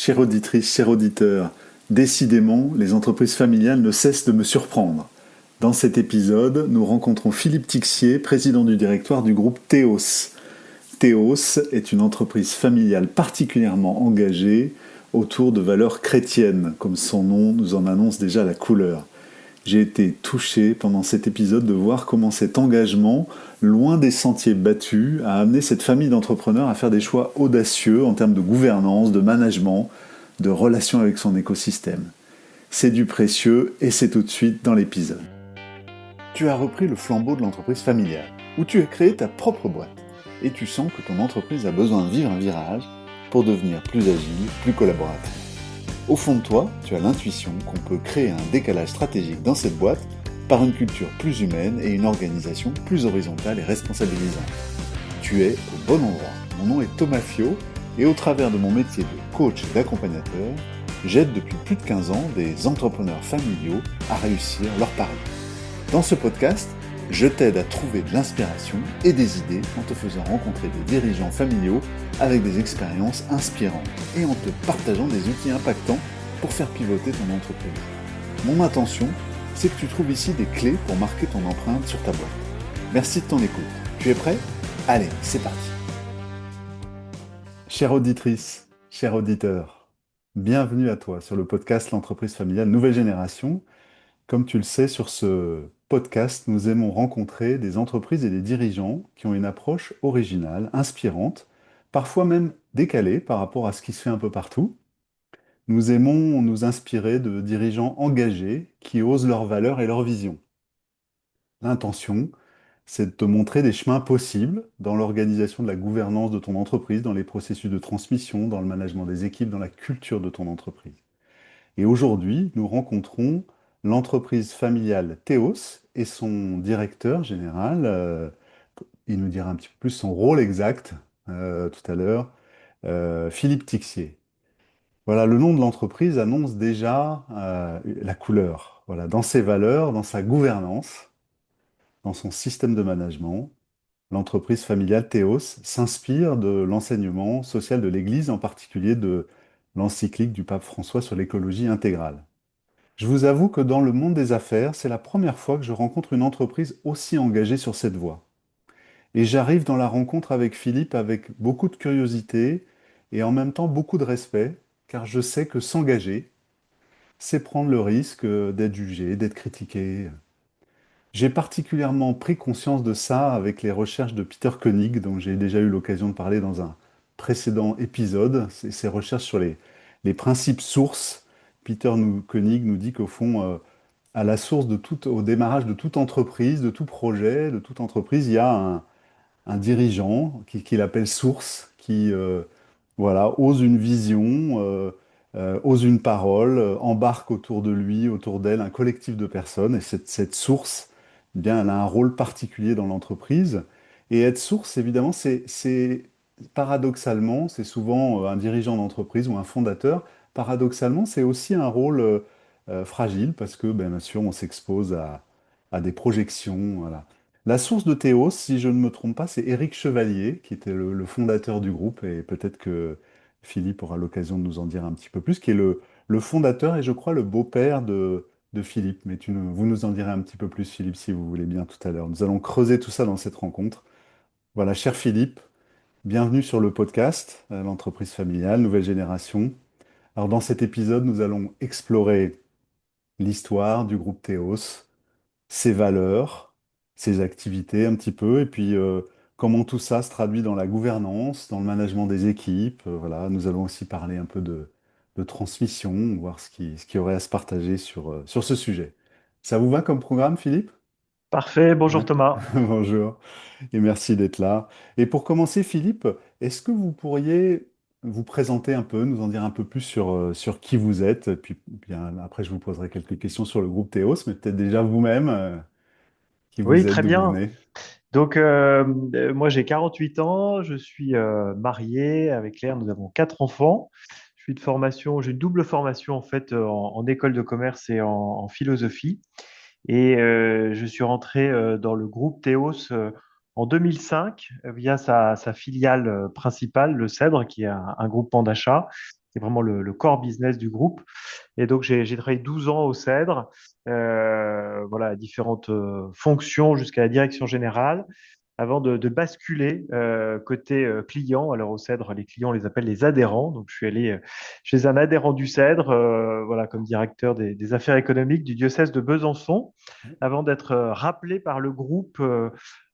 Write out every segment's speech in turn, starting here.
Chère auditrice, cher auditeur, décidément, les entreprises familiales ne cessent de me surprendre. Dans cet épisode, nous rencontrons Philippe Tixier, président du directoire du groupe Théos. Théos est une entreprise familiale particulièrement engagée autour de valeurs chrétiennes, comme son nom nous en annonce déjà la couleur. J'ai été touché pendant cet épisode de voir comment cet engagement, loin des sentiers battus, a amené cette famille d'entrepreneurs à faire des choix audacieux en termes de gouvernance, de management, de relation avec son écosystème. C'est du précieux et c'est tout de suite dans l'épisode. Tu as repris le flambeau de l'entreprise familiale, où tu as créé ta propre boîte, et tu sens que ton entreprise a besoin de vivre un virage pour devenir plus agile, plus collaborative. Au fond de toi, tu as l'intuition qu'on peut créer un décalage stratégique dans cette boîte par une culture plus humaine et une organisation plus horizontale et responsabilisante. Tu es au bon endroit. Mon nom est Thomas Fiot et au travers de mon métier de coach et d'accompagnateur, j'aide depuis plus de 15 ans des entrepreneurs familiaux à réussir leur pari. Dans ce podcast, je t'aide à trouver de l'inspiration et des idées en te faisant rencontrer des dirigeants familiaux avec des expériences inspirantes et en te partageant des outils impactants pour faire pivoter ton entreprise. Mon intention, c'est que tu trouves ici des clés pour marquer ton empreinte sur ta boîte. Merci de ton écoute. Tu es prêt ? Allez, c'est parti. Chère auditrice, cher auditeur, bienvenue à toi sur le podcast L'entreprise familiale nouvelle génération. Comme tu le sais, sur ce podcast, nous aimons rencontrer des entreprises et des dirigeants qui ont une approche originale, inspirante, parfois même décalée par rapport à ce qui se fait un peu partout. Nous aimons nous inspirer de dirigeants engagés qui osent leurs valeurs et leurs visions. L'intention, c'est de te montrer des chemins possibles dans l'organisation de la gouvernance de ton entreprise, dans les processus de transmission, dans le management des équipes, dans la culture de ton entreprise. Et aujourd'hui, nous rencontrons l'entreprise familiale Théos et son directeur général. Il nous dira un petit peu plus son rôle exact tout à l'heure, Philippe Tixier. Voilà, le nom de l'entreprise annonce déjà la couleur. Voilà, dans ses valeurs, dans sa gouvernance, dans son système de management, l'entreprise familiale Théos s'inspire de l'enseignement social de l'Église, en particulier de l'encyclique du pape François sur l'écologie intégrale. Je vous avoue que dans le monde des affaires, c'est la première fois que je rencontre une entreprise aussi engagée sur cette voie. Et j'arrive dans la rencontre avec Philippe avec beaucoup de curiosité et en même temps beaucoup de respect, car je sais que s'engager, c'est prendre le risque d'être jugé, d'être critiqué. J'ai particulièrement pris conscience de ça avec les recherches de Peter Koenig, dont j'ai déjà eu l'occasion de parler dans un précédent épisode. Ces recherches sur les principes sources. Koenig nous dit qu'au fond, à la source de au démarrage de toute entreprise, de tout projet, de toute entreprise, il y a un dirigeant qu'il appelle source, qui voilà, ose une vision, ose une parole, embarque autour de lui, autour d'elle, un collectif de personnes. Et cette source, eh bien, elle a un rôle particulier dans l'entreprise. Et être source, évidemment, paradoxalement, c'est souvent un dirigeant d'entreprise ou un fondateur. Paradoxalement, c'est aussi un rôle fragile parce que, ben, bien sûr, on s'expose à des projections. Voilà. La source de Théos, si je ne me trompe pas, c'est Éric Chevalier, qui était le fondateur du groupe, et peut-être que Philippe aura l'occasion de nous en dire un petit peu plus, qui est le fondateur et je crois le beau-père de Philippe. Mais vous nous en direz un petit peu plus, Philippe, si vous voulez bien tout à l'heure. Nous allons creuser tout ça dans cette rencontre. Voilà, cher Philippe, bienvenue sur le podcast, l'entreprise familiale, nouvelle génération. Alors dans cet épisode, nous allons explorer l'histoire du groupe Théos, ses valeurs, ses activités un petit peu, et puis comment tout ça se traduit dans la gouvernance, dans le management des équipes. Voilà, nous allons aussi parler un peu de transmission, voir ce qu'il y aurait à se partager sur ce sujet. Ça vous va comme programme, Philippe? Parfait, bonjour Ouais. Thomas. Bonjour et merci d'être là. Et pour commencer, Philippe, est-ce que vous pourriez vous présenter un peu, nous en dire un peu plus sur qui vous êtes, et puis bien, après je vous poserai quelques questions sur le groupe Théos, mais peut-être déjà vous-même, qui Oui, vous êtes, très d'où vous bien. venez. Donc, moi j'ai 48 ans, je suis marié avec Claire, nous avons quatre enfants. Je suis de formation, j'ai une double formation en fait en école de commerce et en philosophie. Et je suis rentré dans le groupe Théos en 2005 via sa filiale principale, le Cèdre, qui est un groupement d'achat. c'est vraiment le core business du groupe. Et donc, j'ai travaillé 12 ans au CEDRE, voilà, à différentes fonctions jusqu'à la direction générale, avant de basculer côté client. Alors, au CEDRE, les clients, on les appelle les adhérents. Donc, je suis allé chez un adhérent du CEDRE, voilà, comme directeur des affaires économiques du diocèse de Besançon, avant d'être rappelé par le groupe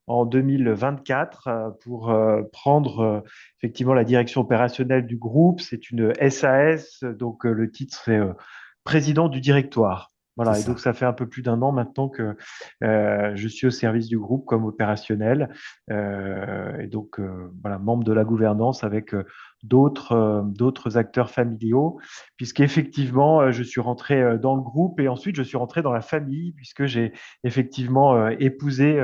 en 2024 pour prendre effectivement la direction opérationnelle du groupe. C'est une SAS, donc le titre c'est président du directoire. C'est Voilà, et donc ça. ça fait un peu plus d'un an maintenant que je suis au service du groupe comme opérationnel, et donc voilà, membre de la gouvernance avec d'autres acteurs familiaux, puisqu'effectivement je suis rentré dans le groupe et ensuite je suis rentré dans la famille puisque j'ai effectivement épousé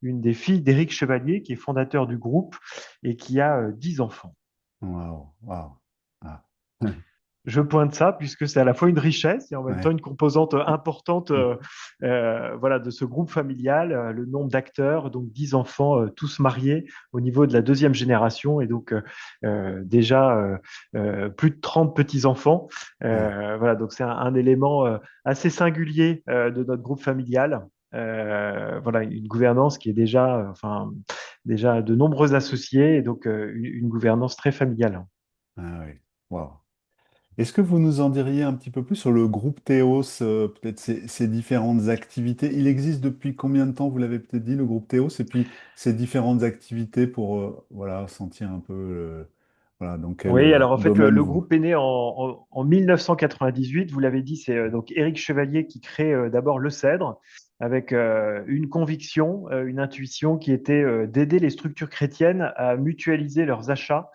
une des filles d'Éric Chevalier qui est fondateur du groupe et qui a 10 enfants. Waouh, waouh. Ah. Je pointe ça puisque c'est à la fois une richesse et en même temps Ouais. une composante importante voilà, de ce groupe familial, le nombre d'acteurs, donc 10 enfants, tous mariés au niveau de la deuxième génération et donc déjà plus de 30 petits-enfants. Ouais. Voilà, donc c'est un élément assez singulier de notre groupe familial. Voilà, une gouvernance qui est déjà, enfin, déjà de nombreux associés et donc une gouvernance très familiale. Ah oui. Waouh. Est-ce que vous nous en diriez un petit peu plus sur le groupe Théos, peut-être ses différentes activités? Il existe depuis combien de temps, vous l'avez peut-être dit, le groupe Théos, et puis ses différentes activités pour voilà, sentir un peu voilà, dans quel Oui, alors en fait, domaine le vous. groupe est né en 1998. Vous l'avez dit, c'est donc Éric Chevalier qui crée d'abord le CEDRE avec une conviction, une intuition qui était d'aider les structures chrétiennes à mutualiser leurs achats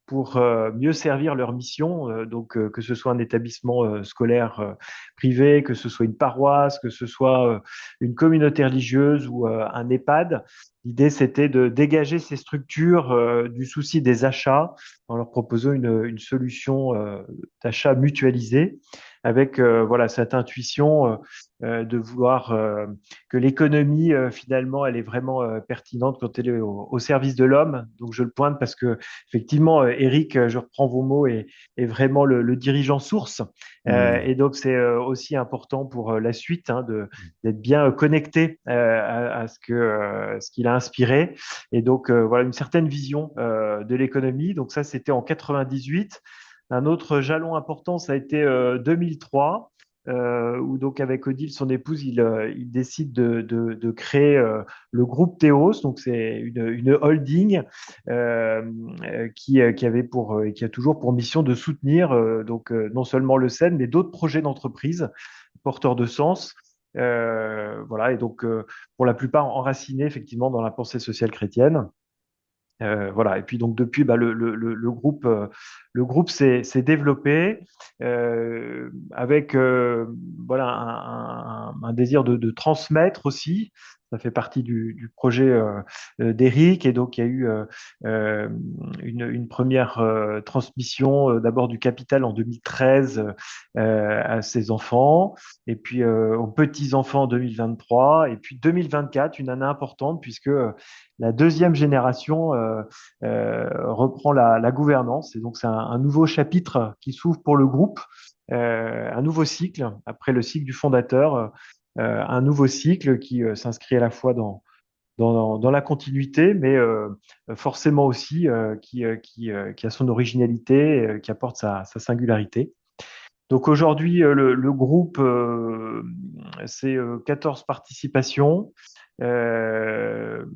pour mieux servir leur mission. Donc, que ce soit un établissement scolaire privé, que ce soit une paroisse, que ce soit une communauté religieuse ou un EHPAD. L'idée, c'était de dégager ces structures du souci des achats en leur proposant une solution d'achat mutualisée avec voilà cette intuition de vouloir que l'économie finalement elle est vraiment pertinente quand elle est au service de l'homme. Donc je le pointe parce que effectivement Eric, je reprends vos mots, est vraiment le dirigeant source. Hmm. Et donc c'est aussi important pour la suite hein, d'être bien connecté à ce qu'il a inspiré et donc voilà une certaine vision de l'économie. Donc ça c'était en 98. Un autre jalon important ça a été 2003 où donc avec Odile, son épouse, il décide de créer le groupe Théos. Donc c'est une holding qui avait pour et qui a toujours pour mission de soutenir donc non seulement le CEN, mais d'autres projets d'entreprise porteurs de sens. Voilà et donc pour la plupart enracinés effectivement dans la pensée sociale chrétienne. Voilà. Et puis donc depuis, bah, le groupe s'est développé avec voilà un désir de transmettre aussi. Ça fait partie du projet d'Éric et donc il y a eu une première transmission d'abord du capital en 2013 à ses enfants et puis aux petits enfants en 2023 et puis 2024 une année importante puisque la deuxième génération reprend la gouvernance. Et donc, c'est un nouveau chapitre qui s'ouvre pour le groupe, un nouveau cycle, après le cycle du fondateur, un nouveau cycle qui s'inscrit à la fois dans la continuité, mais forcément aussi qui a son originalité, qui apporte sa singularité. Donc aujourd'hui, le groupe, c'est 14 participations. Euh,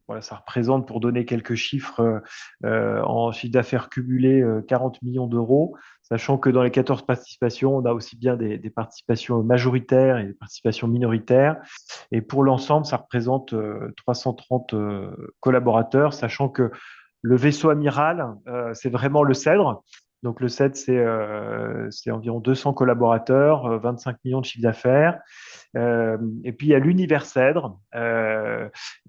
voilà, ça représente, pour donner quelques chiffres, en chiffre d'affaires cumulé, 40 millions d'euros, sachant que dans les 14 participations, on a aussi bien des participations majoritaires et des participations minoritaires. Et pour l'ensemble, ça représente 330 collaborateurs, sachant que le vaisseau amiral, c'est vraiment le CEDRE. Donc le CEDRE, c'est environ 200 collaborateurs, 25 millions de chiffre d'affaires. Et puis il y a l'univers Cèdre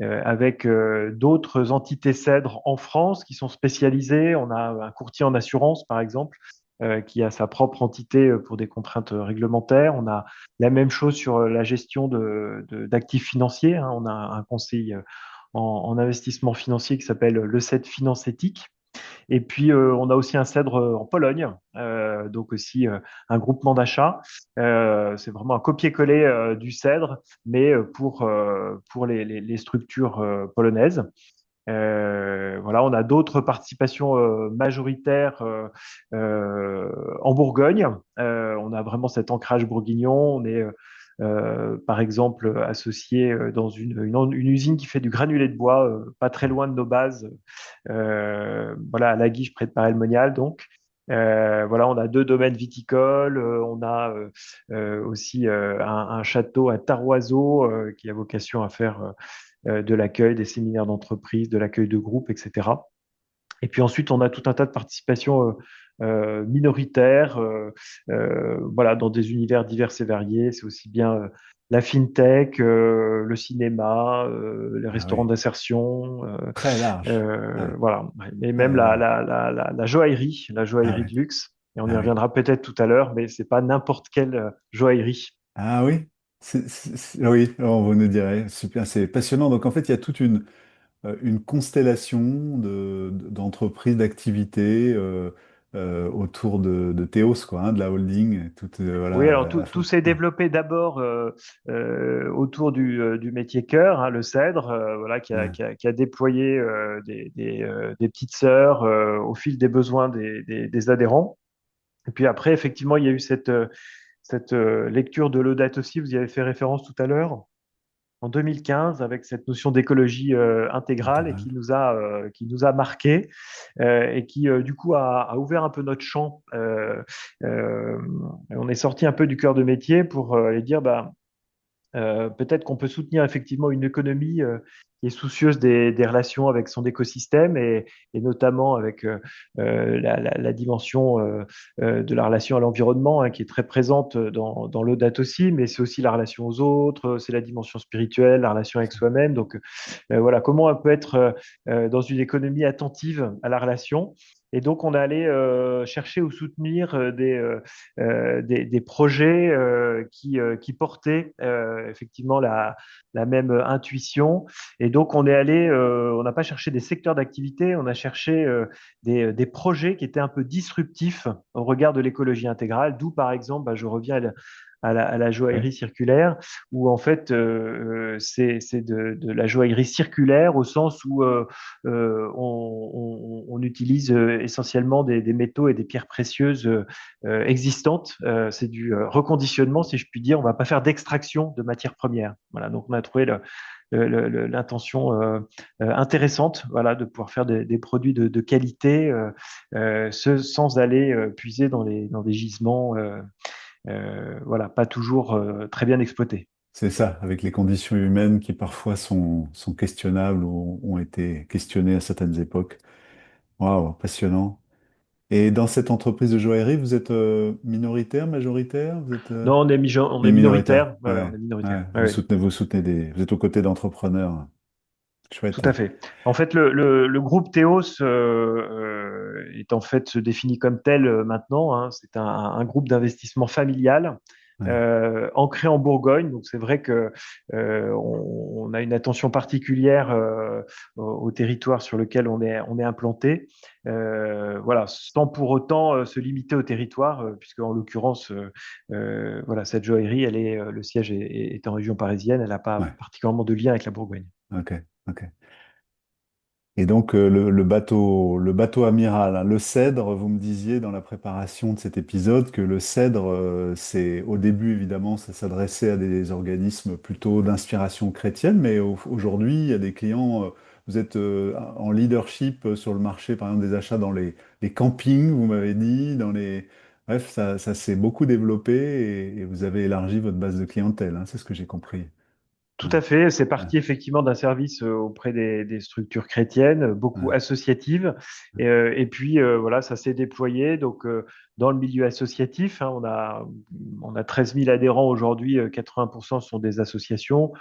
avec d'autres entités Cèdre en France qui sont spécialisées. On a un courtier en assurance, par exemple, qui a sa propre entité pour des contraintes réglementaires. On a la même chose sur la gestion d'actifs financiers. Hein. On a un conseil en investissement financier qui s'appelle le CED Finance Éthique. Et puis, on a aussi un cèdre en Pologne, donc aussi un groupement d'achat. C'est vraiment un copier-coller du cèdre, mais pour les structures polonaises. Voilà, on a d'autres participations majoritaires en Bourgogne. On a vraiment cet ancrage bourguignon. On est par exemple associé dans une usine qui fait du granulé de bois, pas très loin de nos bases, voilà, à La Guiche, près de Paray-le-Monial, donc. Voilà, on a deux domaines viticoles, on a aussi un château à Taroiseau qui a vocation à faire de l'accueil des séminaires d'entreprise, de l'accueil de groupes, etc. Et puis ensuite, on a tout un tas de participations minoritaires, voilà, dans des univers divers et variés. C'est aussi bien la fintech, le cinéma, les Ah restaurants oui, d'insertion, très large. Ouais, voilà. Et même très large. la Ah joaillerie oui, de luxe. Et on y ah oui. reviendra peut-être tout à l'heure, mais c'est pas n'importe quelle joaillerie. Ah oui, oui, on vous nous direz. Super, c'est passionnant. Donc en fait, il y a toute une constellation d'entreprises, d'activités autour de Théos, quoi, hein, de la holding, tout, Oui, voilà, alors tout s'est ouais, développé d'abord autour du métier cœur, hein, le cèdre, voilà, ouais, qui a déployé des petites sœurs au fil des besoins des adhérents. Et puis après, effectivement, il y a eu cette lecture de Laudate aussi, vous y avez fait référence tout à l'heure, en 2015, avec cette notion d'écologie intégrale et intégral. qui nous a marqué et qui du coup a ouvert un peu notre champ. On est sorti un peu du cœur de métier pour aller dire bah, peut-être qu'on peut soutenir effectivement une économie qui est soucieuse des relations avec son écosystème et notamment avec la dimension de la relation à l'environnement hein, qui est très présente dans l'ODAT aussi, mais c'est aussi la relation aux autres, c'est la dimension spirituelle, la relation avec soi-même. Donc voilà, comment on peut être dans une économie attentive à la relation. Et donc, on est allé chercher ou soutenir des projets qui portaient effectivement la même intuition. Et donc, on n'a pas cherché des secteurs d'activité, on a cherché des projets qui étaient un peu disruptifs au regard de l'écologie intégrale. D'où, par exemple, bah, je reviens à la Ouais, joaillerie circulaire, où en fait, c'est de la joaillerie circulaire au sens où on utilise essentiellement des métaux et des pierres précieuses existantes. C'est du reconditionnement, si je puis dire. On va pas faire d'extraction de matières premières. Voilà, donc on a trouvé l'intention intéressante, voilà, de pouvoir faire des produits de qualité, sans aller puiser dans des gisements, voilà, pas toujours très bien exploités. c'est ça, avec les conditions humaines qui parfois sont questionnables ou ont été questionnées à certaines époques. Waouh, passionnant. Et dans cette entreprise de joaillerie, vous êtes minoritaire, majoritaire? Vous êtes Non, on est minoritaire. minoritaire. Ouais, ouais, on Ouais, est minoritaire. ouais. Ouais, ouais. Vous soutenez vous êtes aux côtés d'entrepreneurs. Tout Chouette. à fait. En fait, le groupe Théos est en fait se définit comme tel maintenant, hein. C'est un groupe d'investissement familial Ouais, ancré en Bourgogne. Donc c'est vrai que on a une attention particulière au territoire sur lequel on est implanté. Voilà, sans pour autant se limiter au territoire, puisque en l'occurrence, voilà, cette joaillerie, le siège est en région parisienne. Elle n'a pas ouais. particulièrement de lien avec la Bourgogne. Ok, ok. Et donc le bateau amiral, hein, le Cèdre, vous me disiez dans la préparation de cet épisode que le Cèdre, c'est au début évidemment, ça s'adressait à des organismes plutôt d'inspiration chrétienne, mais aujourd'hui il y a des clients. Vous êtes en leadership sur le marché, par exemple des achats dans les campings, vous m'avez dit, bref, ça s'est beaucoup développé et vous avez élargi votre base de clientèle, hein, c'est ce que j'ai compris. Tout Ouais, à fait. C'est ouais, parti effectivement d'un service auprès des structures chrétiennes, beaucoup ouais, associatives. Et puis voilà, ça s'est déployé. Donc dans le milieu associatif, hein, on a 13 000 adhérents aujourd'hui. 80% sont des associations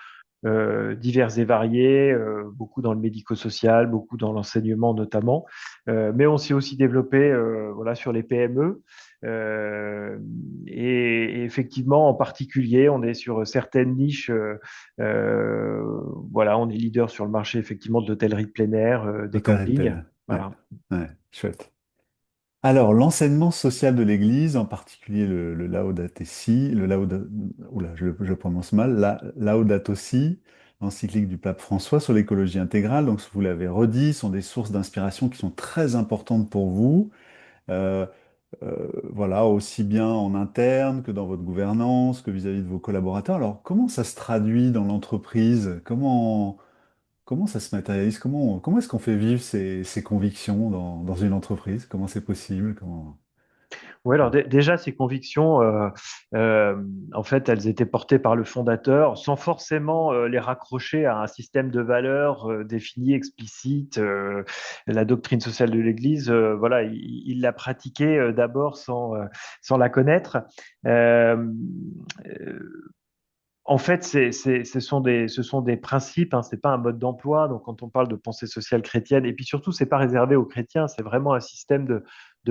diverses et variées, beaucoup dans le médico-social, beaucoup dans l'enseignement notamment. Mais on s'est aussi développé voilà, sur les PME. Euh, et effectivement, en particulier, on est sur certaines niches. Voilà, on est leader sur le marché effectivement de l'hôtellerie de plein air, des Total campings. Retail. Ouais, Voilà. ouais. chouette. Alors, l'enseignement social de l'Église, en particulier le Laudato Si, oula, je prononce mal, la Laudato Si, l'encyclique du pape François sur l'écologie intégrale, donc vous l'avez redit, sont des sources d'inspiration qui sont très importantes pour vous. Euh, voilà, aussi bien en interne que dans votre gouvernance, que vis-à-vis de vos collaborateurs. Alors, comment ça se traduit dans l'entreprise? Comment ça se matérialise? Comment est-ce qu'on fait vivre ces convictions dans une entreprise? Comment c'est possible? Oui, alors déjà, ces convictions, euh, en fait, elles étaient portées par le fondateur sans forcément les raccrocher à un système de valeurs défini, explicite. La doctrine sociale de l'Église, voilà, il l'a pratiquée d'abord sans la connaître. Euh, En fait, ce sont des principes, hein, c'est pas un mode d'emploi. Donc, quand on parle de pensée sociale chrétienne, et puis surtout, c'est pas réservé aux chrétiens, c'est vraiment un système de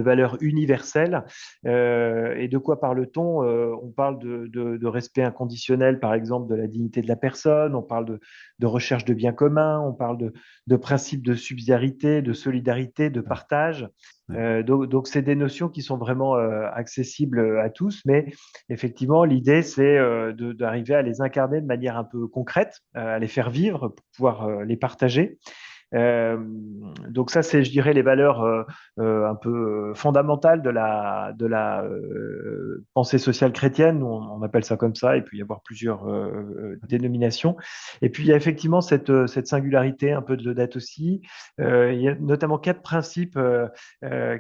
valeurs universelles. Et de quoi parle-t-on? On parle de respect inconditionnel, par exemple, de la dignité de la personne. On parle de recherche de biens communs. On parle de principes de subsidiarité, de solidarité, de Ouais, partage. ouais. Donc, c'est des notions qui sont vraiment accessibles à tous, mais effectivement, l'idée, c'est d'arriver à les incarner de manière un peu concrète, à les faire vivre pour pouvoir les partager. Euh, donc ça, c'est, je dirais, les valeurs un peu fondamentales de la pensée sociale chrétienne. On appelle ça comme ça. Il peut y avoir plusieurs dénominations. Et puis, il y a effectivement cette singularité un peu de l'Odate aussi. Il y a notamment quatre principes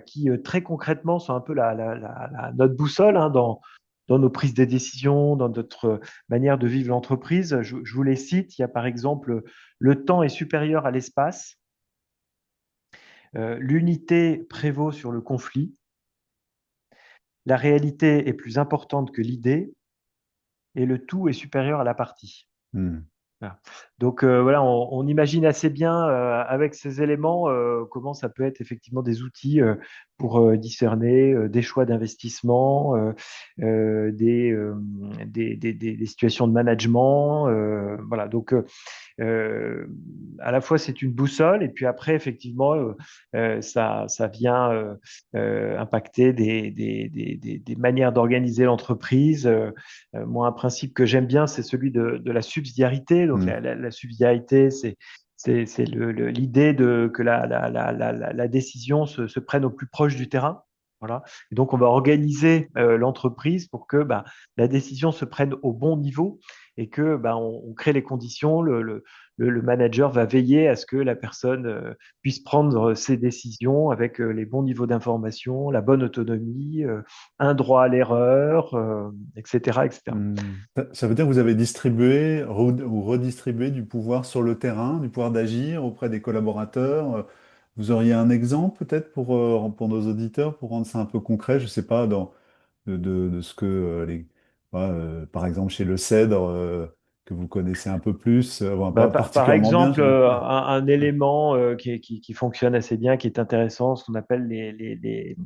qui, très concrètement, sont un peu notre boussole hein, dans nos prises de décision, dans notre manière de vivre l'entreprise. Je vous les cite. Il y a par exemple le temps est supérieur à l'espace, l'unité prévaut sur le conflit, la réalité est plus importante que l'idée et le tout est supérieur à la partie. Hmm. Voilà. Donc voilà, on imagine assez bien avec ces éléments comment ça peut être effectivement des outils pour discerner des choix d'investissement, des situations de management. Voilà, donc euh, à la fois c'est une boussole et puis après effectivement ça vient impacter des manières d'organiser l'entreprise. Moi, un principe que j'aime bien, c'est celui de la subsidiarité. Donc Hmm. la subsidiarité, c'est l'idée que la décision se prenne au plus proche du terrain. Voilà. Et donc, on va organiser l'entreprise pour que bah, la décision se prenne au bon niveau et que bah, on crée les conditions. Le manager va veiller à ce que la personne puisse prendre ses décisions avec les bons niveaux d'information, la bonne autonomie, un droit à l'erreur, etc., etc. Hmm. Ça veut dire que vous avez distribué ou redistribué du pouvoir sur le terrain, du pouvoir d'agir auprès des collaborateurs. Vous auriez un exemple peut-être pour nos auditeurs, pour rendre ça un peu concret, je ne sais pas, de ce que par exemple chez le Cèdre, que vous connaissez un peu plus, enfin, Bah, pas par particulièrement bien, exemple, j'imagine. Ouais. un élément qui fonctionne assez bien, qui est intéressant, ce qu'on appelle les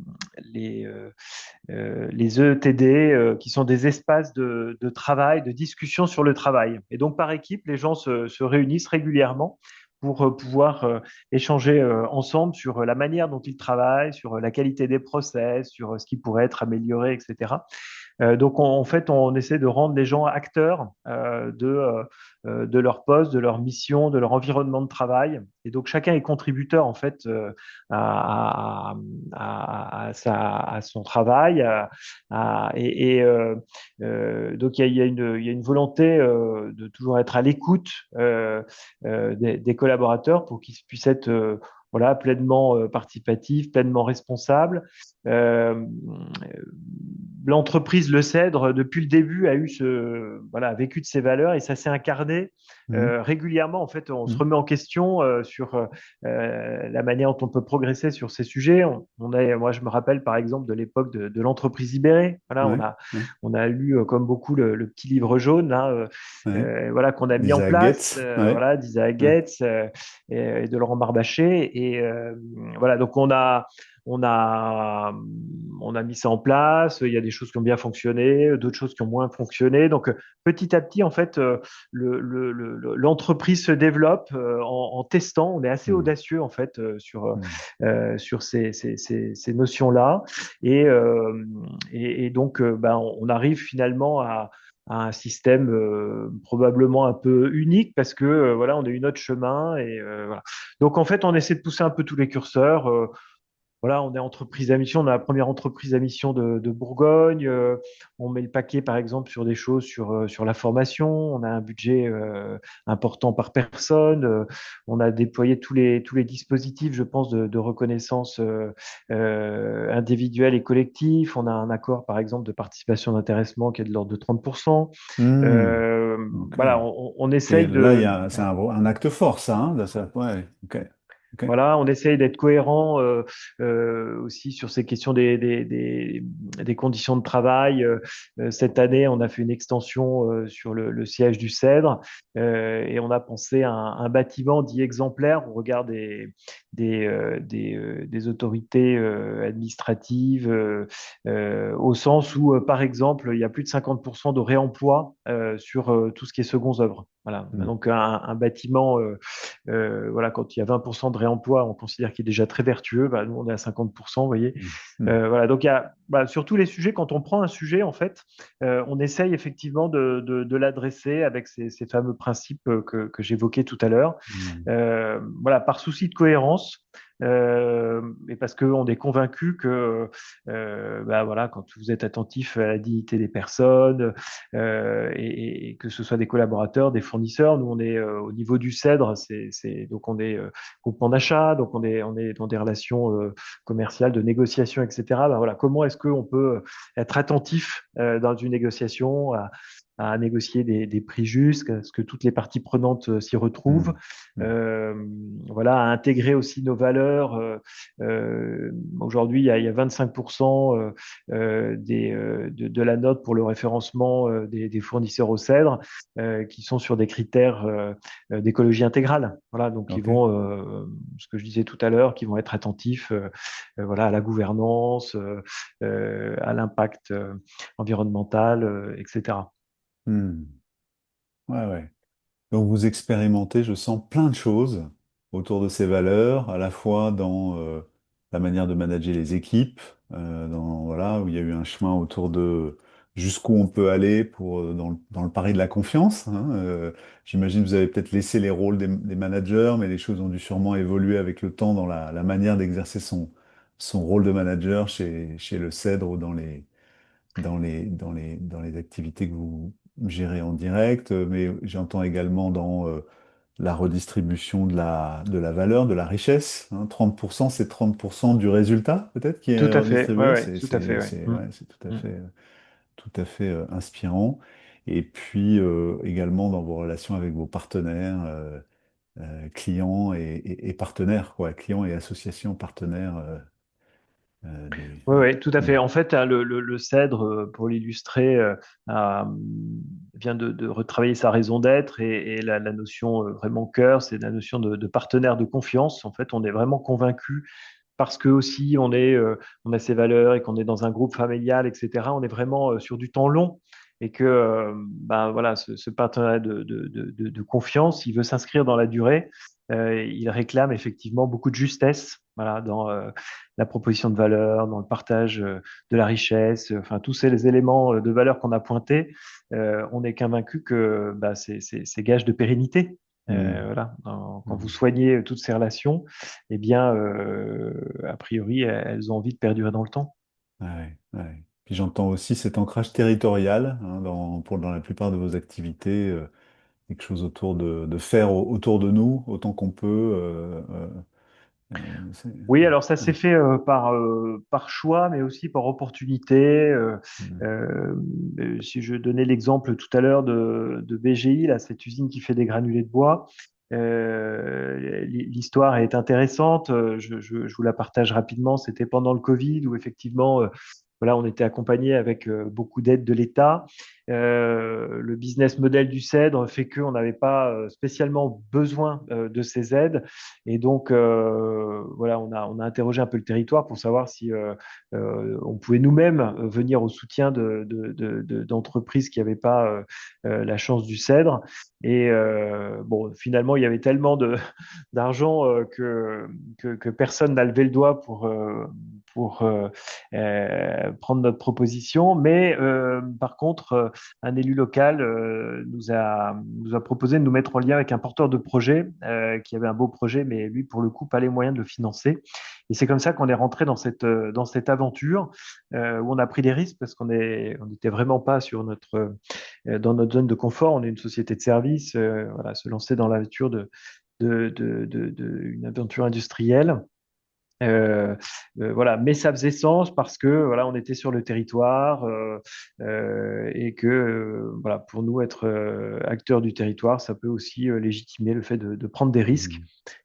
ETD, qui sont des espaces de travail, de discussion sur le travail. Et donc, par équipe, les gens se réunissent régulièrement pour pouvoir échanger ensemble sur la manière dont ils travaillent, sur la qualité des process, sur ce qui pourrait être amélioré, etc. Donc, en fait, on essaie de rendre les gens acteurs de leur poste, de leur mission, de leur environnement de travail. Et donc, chacun est contributeur, en fait, à son travail. Donc, il y a une volonté de toujours être à l'écoute des collaborateurs pour qu'ils puissent être voilà, pleinement participatifs, pleinement responsables. Euh, L'entreprise Le Cèdre, depuis le début, a vécu de ses valeurs et ça s'est incarné Mhm. régulièrement. En fait, on se Mhm. remet en question sur la manière dont on peut progresser sur ces sujets. Moi, je me rappelle par exemple de l'époque de l'entreprise libérée. Voilà, Ouais, ouais, on a lu comme beaucoup le petit livre jaune là, ouais. voilà qu'on a mis en D'Isaac place, Getz, ouais, voilà, d'Isaac ouais. Getz et de Laurent Barbaché. Et voilà, donc on a, on a mis ça en place. Il y a des choses qui ont bien fonctionné, d'autres choses qui ont moins fonctionné. Donc, petit à petit, en fait, l'entreprise se développe en testant. On est assez Hmm. audacieux en fait Hmm. sur ces notions-là. Et, donc, ben, on arrive finalement à un système probablement un peu unique parce que voilà, on a eu notre chemin et voilà. Donc en fait, on essaie de pousser un peu tous les curseurs. Voilà, on est entreprise à mission, on a la première entreprise à mission de Bourgogne. On met le paquet, par exemple, sur des choses sur la formation. On a un budget important par personne. On a déployé tous les dispositifs, je pense, de reconnaissance individuelle et collective. On a un accord, par exemple, de participation d'intéressement qui est de l'ordre de 30%. Hmm. Euh, Ok. voilà, on Et essaye là, c'est ouais. un acte fort, ça, hein, ouais, ok. Ok. Voilà, on essaye d'être cohérent aussi sur ces questions des conditions de travail. Cette année, on a fait une extension sur le siège du Cèdre et on a pensé à un bâtiment dit exemplaire au regard des autorités administratives, au sens où, par exemple, il y a plus de 50% de réemploi sur tout ce qui est secondes œuvres. Voilà, Hmm. donc un bâtiment voilà, quand il y a 20% de réemploi, on considère qu'il est déjà très vertueux. Bah, nous, on est à 50%, vous voyez. Hmm. Hmm. Voilà, donc il y a, bah, sur tous les sujets, quand on prend un sujet, en fait, on essaye effectivement de l'adresser avec ces fameux principes que j'évoquais tout à l'heure. Hmm. Voilà, par souci de cohérence. Et parce qu'on est convaincu que bah, voilà, quand vous êtes attentif à la dignité des personnes et que ce soit des collaborateurs, des fournisseurs, nous on est au niveau du Cèdre, donc on est groupement d'achat, donc on est dans des relations commerciales, de négociation, etc. Ben voilà, comment est-ce qu'on peut être attentif dans une négociation à négocier des prix justes, à ce que toutes les parties prenantes s'y retrouvent. Hmm. Hmm. Euh, voilà, à intégrer aussi nos valeurs. Aujourd'hui, il y a 25% de la note pour le référencement des fournisseurs au Cèdre qui sont sur des critères d'écologie intégrale. Voilà, donc ils Ok. vont, ce que je disais tout à l'heure, qui vont être attentifs voilà, à la gouvernance, à l'impact environnemental, etc. Hmm. Ouais, ouais. Donc vous expérimentez, je sens, plein de choses autour de ces valeurs, à la fois dans la manière de manager les équipes, voilà, où il y a eu un chemin autour de jusqu'où on peut aller dans le pari de la confiance, hein. J'imagine que vous avez peut-être laissé les rôles des managers, mais les choses ont dû sûrement évoluer avec le temps dans la manière d'exercer son rôle de manager chez le Cèdre ou dans les activités que vous gérez en direct, mais j'entends également dans la redistribution de la valeur, de la richesse, hein. 30%, c'est 30% du résultat, peut-être, qui Tout est à fait, ouais, redistribué. ouais, tout à fait, ouais. Ouais, c'est tout à fait inspirant. Et puis également dans vos relations avec vos partenaires, clients et partenaires, quoi, clients et associations partenaires Oui, ouais, tout à Hmm. fait. En fait, hein, le Cèdre, pour l'illustrer, vient de retravailler sa raison d'être et la notion vraiment cœur, c'est la notion de partenaire de confiance. En fait, on est vraiment convaincu parce que aussi on a ces valeurs et qu'on est dans un groupe familial, etc. On est vraiment sur du temps long et que ben, voilà, ce partenariat de confiance, il veut s'inscrire dans la durée. Il réclame effectivement beaucoup de justesse, voilà, dans la proposition de valeur, dans le partage de la richesse, enfin tous ces éléments de valeur qu'on a pointés. On est convaincu que bah, c'est gage de pérennité. Hmm. Voilà, quand vous Hmm. soignez toutes ces relations, eh bien, a priori, elles ont envie de perdurer dans le temps. Ouais, ouais. Puis j'entends aussi cet ancrage territorial, hein, dans la plupart de vos activités, quelque chose autour de faire autour de nous autant qu'on peut. Oui, alors ça Ouais. s'est fait par choix, mais aussi par opportunité. Hmm. Euh, si je donnais l'exemple tout à l'heure de BGI, là, cette usine qui fait des granulés de bois, l'histoire est intéressante. Je vous la partage rapidement. C'était pendant le Covid où effectivement voilà, on était accompagné avec beaucoup d'aides de l'État. Le business model du Cèdre fait qu'on n'avait pas spécialement besoin de ces aides. Et donc, voilà, on a interrogé un peu le territoire pour savoir si on pouvait nous-mêmes venir au soutien d'entreprises qui n'avaient pas la chance du Cèdre. Et bon, finalement, il y avait tellement d'argent que personne n'a levé le doigt pour prendre notre proposition. Mais par contre, un élu local nous a proposé de nous mettre en lien avec un porteur de projet qui avait un beau projet, mais lui, pour le coup, pas les moyens de le financer. Et c'est comme ça qu'on est rentré dans cette aventure où on a pris des risques parce on n'était vraiment pas dans notre zone de confort. On est une société de service, voilà, se lancer dans l'aventure une aventure industrielle. Euh, voilà, mais ça faisait sens parce que voilà, on était sur le territoire et que voilà, pour nous être acteurs du territoire, ça peut aussi légitimer le fait de prendre des risques.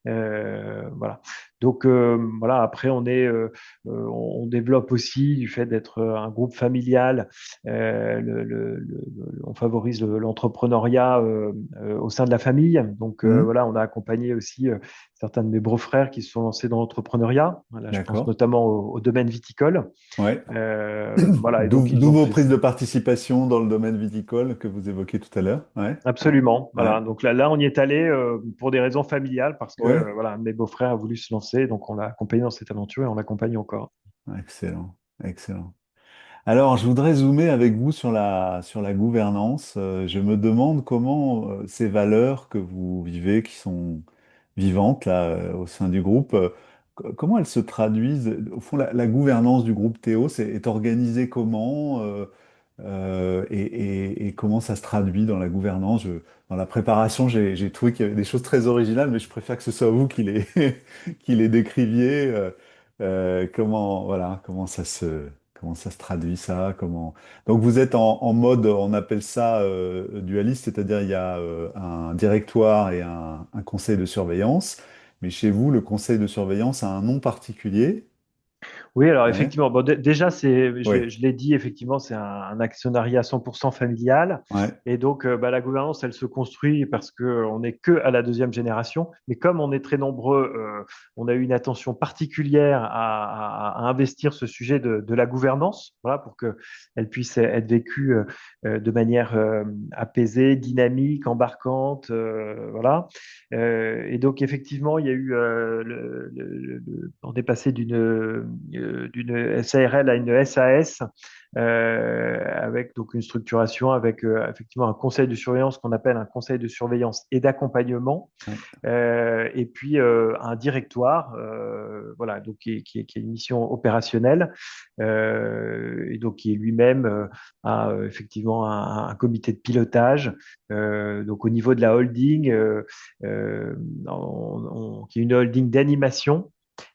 Mhm. Voilà. Donc voilà, après on développe aussi du fait d'être un groupe familial, on favorise l'entrepreneuriat au sein de la famille. Donc Mhm. voilà, on a accompagné aussi certains de mes beaux-frères qui se sont lancés dans l'entrepreneuriat. Voilà, je pense D'accord. notamment au domaine viticole. Ouais. Voilà, et D'où donc ils d'où ont vos fait prises de participation dans le domaine viticole que vous évoquiez tout à l'heure. Ouais. absolument. Ouais. Voilà, donc là, on y est allé pour des raisons familiales parce que Ouais. voilà, un de mes beaux-frères a voulu se lancer, donc on l'a accompagné dans cette aventure et on l'accompagne encore. Excellent. Excellent. Alors, je voudrais zoomer avec vous sur la gouvernance. Je me demande comment ces valeurs que vous vivez, qui sont vivantes là, au sein du groupe, comment elles se traduisent? Au fond, la gouvernance du groupe Théo, est organisée comment? Et comment ça se traduit dans la gouvernance. Dans la préparation, j'ai trouvé qu'il y avait des choses très originales, mais je préfère que ce soit vous qui les décriviez. Voilà, comment ça se traduit ça, comment... Donc vous êtes en mode, on appelle ça dualiste, c'est-à-dire il y a un directoire et un conseil de surveillance, mais chez vous, le conseil de surveillance a un nom particulier. Oui, alors Ouais, effectivement, bon, déjà, ouais, je l'ai dit, effectivement, c'est un actionnariat 100% familial. ouais, Et donc, bah, la gouvernance, elle se construit parce qu'on n'est que à la deuxième génération. Mais comme on est très nombreux, on a eu une attention particulière à investir ce sujet de la gouvernance, voilà, pour qu'elle puisse être vécue de manière apaisée, dynamique, embarquante, voilà. Et donc, effectivement, il y a eu, on est passé d'une SARL à une SAS, avec donc une structuration, avec effectivement un conseil de surveillance qu'on appelle un conseil de surveillance et d'accompagnement, ouais. et puis un directoire, voilà, donc qui est une mission opérationnelle, et donc qui est lui-même a effectivement un comité de pilotage, donc au niveau de la holding, qui est une holding d'animation.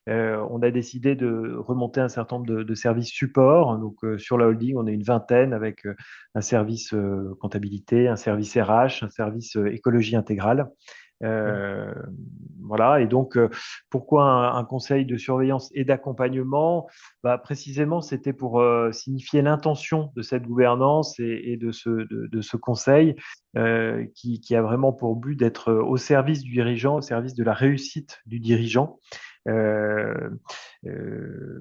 On a décidé de remonter un certain nombre de services support. Donc, sur la holding, on est une vingtaine avec un service comptabilité, un service RH, un service écologie intégrale. Euh, voilà. Et donc, pourquoi un conseil de surveillance et d'accompagnement? Bah, précisément, c'était pour signifier l'intention de cette gouvernance et de ce conseil qui a vraiment pour but d'être au service du dirigeant, au service de la réussite du dirigeant. Euh,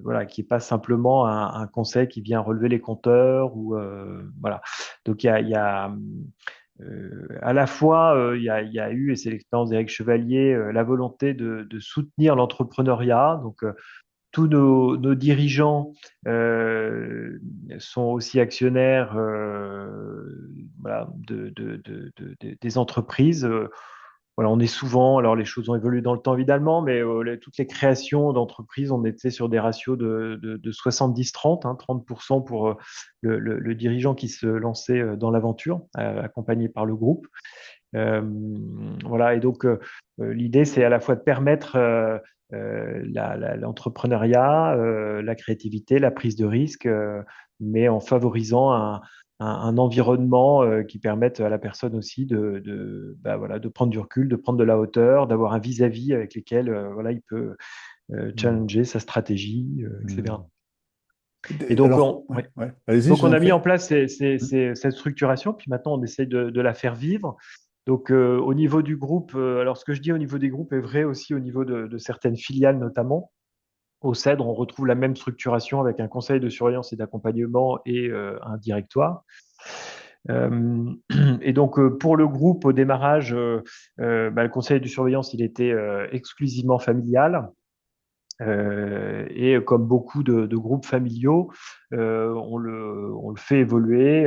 voilà, qui n'est pas simplement un conseil qui vient relever les compteurs ou voilà. Donc il y a à la fois il y a eu, et c'est l'expérience d'Éric Chevalier, la volonté de soutenir l'entrepreneuriat. Donc tous nos dirigeants sont aussi actionnaires voilà, des entreprises. Voilà, on est souvent, alors les choses ont évolué dans le temps évidemment, mais toutes les créations d'entreprises, on était sur des ratios de 70-30, hein, 30% pour le dirigeant qui se lançait dans l'aventure, accompagné par le groupe. Euh, voilà, et donc l'idée, c'est à la fois de permettre l'entrepreneuriat, la créativité, la prise de risque, mais en favorisant un environnement qui permette à la personne aussi bah, voilà, de prendre du recul, de prendre de la hauteur, d'avoir un vis-à-vis avec lesquels voilà, il peut Hmm. challenger sa stratégie, Hmm. etc. Et donc, Alors, ouais, ouais. ouais. Allez-y, je Donc vous on en a mis prie. en place cette structuration, puis maintenant on essaye de la faire vivre. Donc au niveau du groupe, alors ce que je dis au niveau des groupes est vrai aussi au niveau de certaines filiales notamment. Au CEDRE, on retrouve la même structuration avec un conseil de surveillance et d'accompagnement et un directoire. Euh, et donc pour le groupe au démarrage, le conseil de surveillance il était exclusivement familial. Et comme beaucoup de groupes familiaux, on le fait évoluer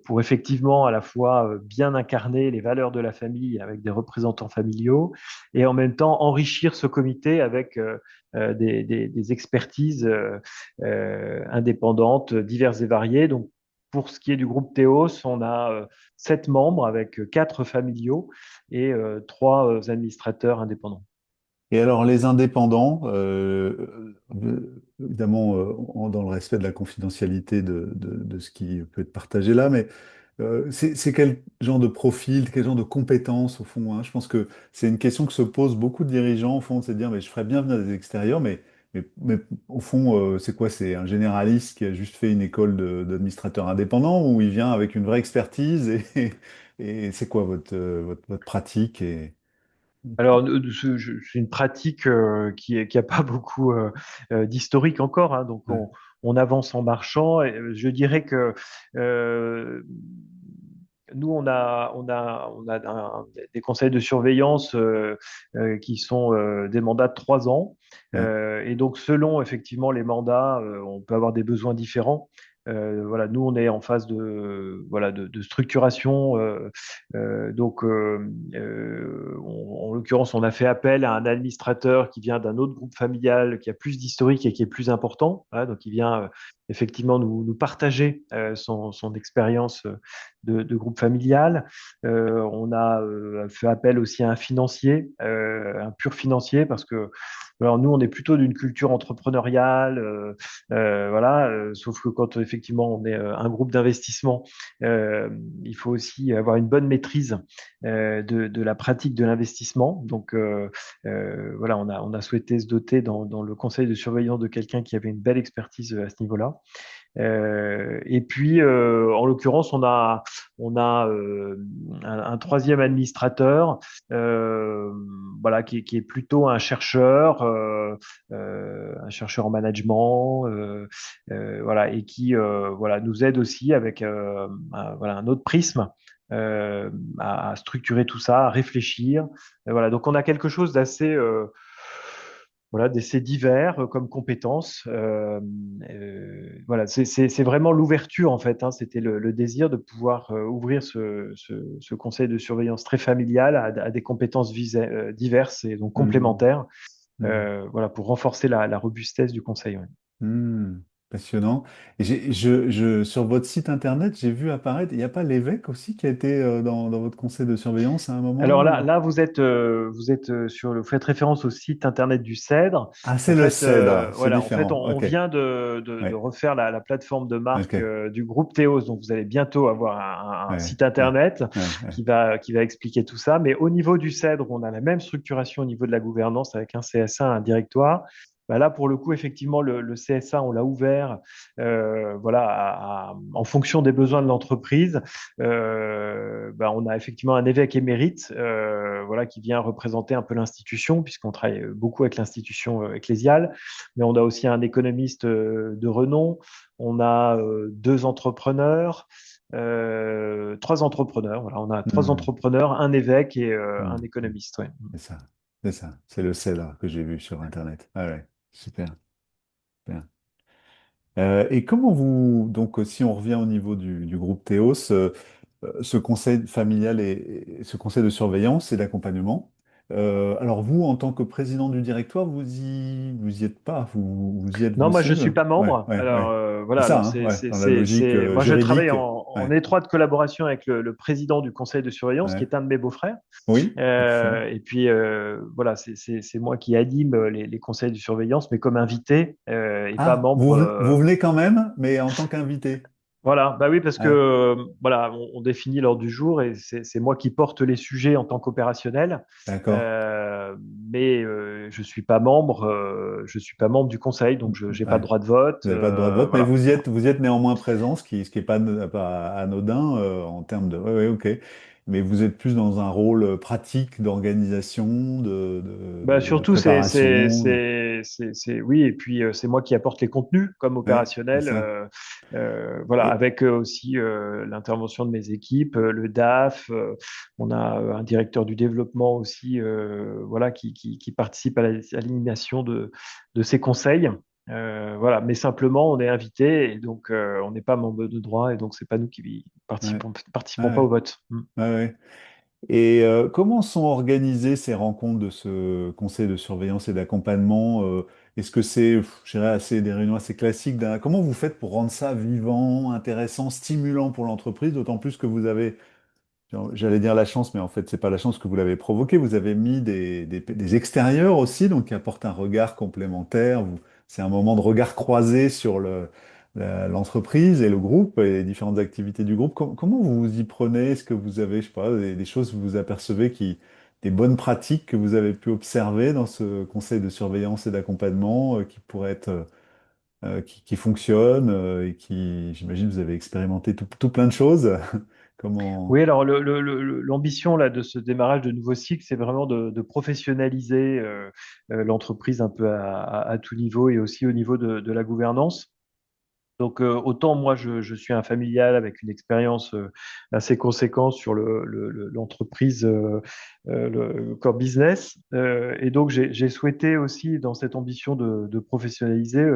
pour effectivement à la fois bien incarner les valeurs de la famille avec des représentants familiaux et en même temps enrichir ce comité avec des expertises indépendantes, diverses et variées. Donc, pour ce qui est du groupe Théos, on a 7 membres avec 4 familiaux et 3 administrateurs indépendants. Et alors, les indépendants, évidemment, dans le respect de la confidentialité de ce qui peut être partagé là, mais c'est quel genre de profil, quel genre de compétences au fond, hein? Je pense que c'est une question que se posent beaucoup de dirigeants au fond, c'est de dire, mais je ferais bien venir des extérieurs, mais au fond, c'est quoi? C'est un généraliste qui a juste fait une école d'administrateur indépendant ou il vient avec une vraie expertise et c'est quoi votre pratique Alors, c'est une pratique qui a pas beaucoup d'historique encore, hein, donc ouais, on avance en marchant. Et, je dirais que euh, nous, on a des conseils de surveillance qui sont des mandats de 3 ans. ouais. Et donc, selon effectivement les mandats, on peut avoir des besoins différents. Voilà, nous, on est en phase de structuration. En l'occurrence, on a fait appel à un administrateur qui vient d'un autre groupe familial qui a plus d'historique et qui est plus important. Hein, donc, il vient effectivement nous partager son expérience de groupe familial. On a fait appel aussi à un financier, un pur financier, parce que alors nous, on est plutôt d'une culture entrepreneuriale, voilà. Sauf que quand effectivement on est un groupe d'investissement, euh, il faut aussi avoir une bonne maîtrise de la pratique de l'investissement. Donc voilà, on a souhaité se doter dans le conseil de surveillance de quelqu'un qui avait une belle expertise à ce niveau-là. Et puis, en l'occurrence, on a un troisième administrateur, euh, voilà, qui est plutôt un chercheur en management, voilà, et qui, voilà, nous aide aussi avec, voilà, un autre prisme. À structurer tout ça, à réfléchir. Voilà, donc on a quelque chose d'assez voilà, d'essais divers comme compétences. Voilà, c'est vraiment l'ouverture en fait, hein. C'était le désir de pouvoir ouvrir ce conseil de surveillance très familial à des compétences diverses et donc Hmm, complémentaires. hmm. Voilà, pour renforcer la robustesse du conseil. Ouais. Hmm, passionnant. Et sur votre site internet, j'ai vu apparaître, il n'y a pas l'évêque aussi qui a été dans votre conseil de surveillance à un Alors moment? là, vous faites référence au site internet du CEDRE. Ah, c'est le CEDRE, c'est Voilà, en fait, on, différent. on Ok, vient de ouais, refaire la plateforme de marque ok, du groupe Théos. Donc, vous allez bientôt avoir un ouais, site ouais, internet ouais, ouais. qui va expliquer tout ça. Mais au niveau du CEDRE, on a la même structuration au niveau de la gouvernance avec un CSA, un directoire. Bah là, pour le coup, effectivement, le CSA, on l'a ouvert, voilà, en fonction des besoins de l'entreprise. On a effectivement un évêque émérite, voilà, qui vient représenter un peu l'institution, puisqu'on travaille beaucoup avec l'institution ecclésiale, mais on a aussi un économiste de renom, on a 2 entrepreneurs, 3 entrepreneurs, voilà, on a trois Hmm, entrepreneurs, un évêque et hmm, un hmm. économiste. Ouais. C'est ça, c'est ça, c'est le CEDRE que j'ai vu sur internet. Ah ouais, super, super. Et comment vous, donc si on revient au niveau du groupe Théos, ce conseil familial et ce conseil de surveillance et d'accompagnement. Alors vous, en tant que président du directoire, vous y êtes pas, vous y êtes Non, vous moi je aussi? suis pas Ouais, membre. ouais, Alors ouais. C'est voilà, ça, alors hein, ouais, dans la logique moi je travaille juridique. en Ouais, étroite collaboration avec le président du conseil de surveillance, qui ouais. est un de mes beaux-frères. Oui, tout à fait. Et puis voilà, c'est moi qui anime les conseils de surveillance, mais comme invité et pas Ah, membre. vous venez quand même, mais en tant qu'invité. Voilà, bah oui, parce que Ouais, voilà, on définit l'ordre du jour et c'est moi qui porte les sujets en tant qu'opérationnel, d'accord. euh, mais je suis pas membre du conseil, donc je n'ai pas de Ouais. droit de vote, Vous n'avez pas de droit de vote, mais voilà. vous y êtes néanmoins présent, ce qui est pas anodin en termes de. Oui, oui, ok. Mais vous êtes plus dans un rôle pratique d'organisation, Bah de surtout préparation. oui, et puis c'est moi qui apporte les contenus comme Ouais, c'est opérationnel, ça. voilà, Et, avec aussi l'intervention de mes équipes, le DAF, on a un directeur du développement aussi, voilà, qui participe à à l'animation de ces conseils. Voilà, mais simplement on est invité et donc on n'est pas membre de droit et donc c'est pas nous qui ouais, participons pas ouais, au vote. Mm. ouais, ouais. Et comment sont organisées ces rencontres de ce conseil de surveillance et d'accompagnement? Est-ce que c'est, je dirais, des réunions assez classiques comment vous faites pour rendre ça vivant, intéressant, stimulant pour l'entreprise, d'autant plus que vous avez, j'allais dire la chance, mais en fait, c'est pas la chance que vous l'avez provoquée. Vous avez mis des extérieurs aussi, donc qui apportent un regard complémentaire. C'est un moment de regard croisé sur l'entreprise et le groupe et les différentes activités du groupe. Comment vous vous y prenez? Est-ce que vous avez, je sais pas, des choses que vous apercevez des bonnes pratiques que vous avez pu observer dans ce conseil de surveillance et d'accompagnement qui pourraient être, qui fonctionnent et qui, j'imagine, vous avez expérimenté tout plein de choses. Oui, Comment? alors l'ambition là de ce démarrage de nouveau cycle, c'est vraiment de professionnaliser l'entreprise un peu à tout niveau et aussi au niveau de la gouvernance. Donc autant moi je suis un familial avec une expérience assez conséquente sur l'entreprise, le core business, et donc j'ai souhaité aussi dans cette ambition de professionnaliser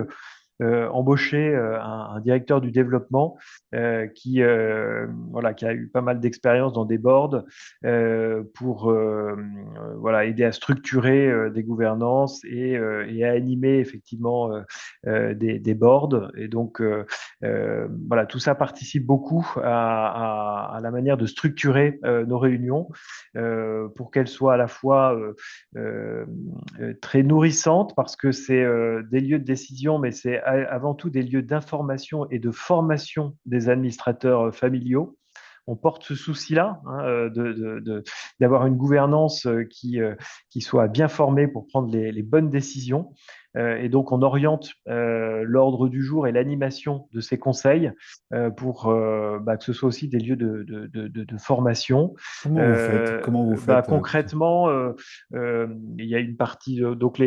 embauché un directeur du développement voilà, qui a eu pas mal d'expérience dans des boards pour voilà, aider à structurer des gouvernances et à animer effectivement des boards. Et donc, voilà, tout ça participe beaucoup à la manière de structurer nos réunions pour qu'elles soient à la fois euh, très nourrissantes parce que c'est des lieux de décision, mais c'est avant tout des lieux d'information et de formation des administrateurs familiaux. On porte ce souci-là, hein, d'avoir une gouvernance qui soit bien formée pour prendre les bonnes décisions. Et donc, on oriente l'ordre du jour et l'animation de ces conseils pour bah, que ce soit aussi des lieux de formation. Comment vous faites? Comment vous Bah, faites? concrètement, il y a une partie, donc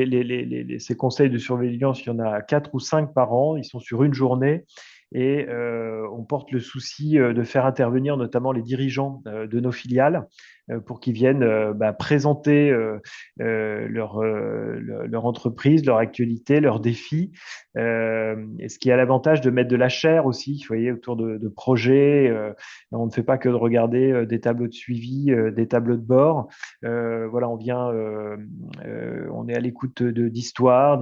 ces conseils de surveillance, il y en a quatre ou cinq par an, ils sont sur une journée et on porte le souci de faire intervenir notamment les dirigeants de nos filiales pour qu'ils viennent bah, présenter leur entreprise, leur actualité, leurs défis. Et ce qui a l'avantage de mettre de la chair aussi, vous voyez, autour de projets. On ne fait pas que de regarder des tableaux de suivi, des tableaux de bord. Voilà, on est à l'écoute d'histoires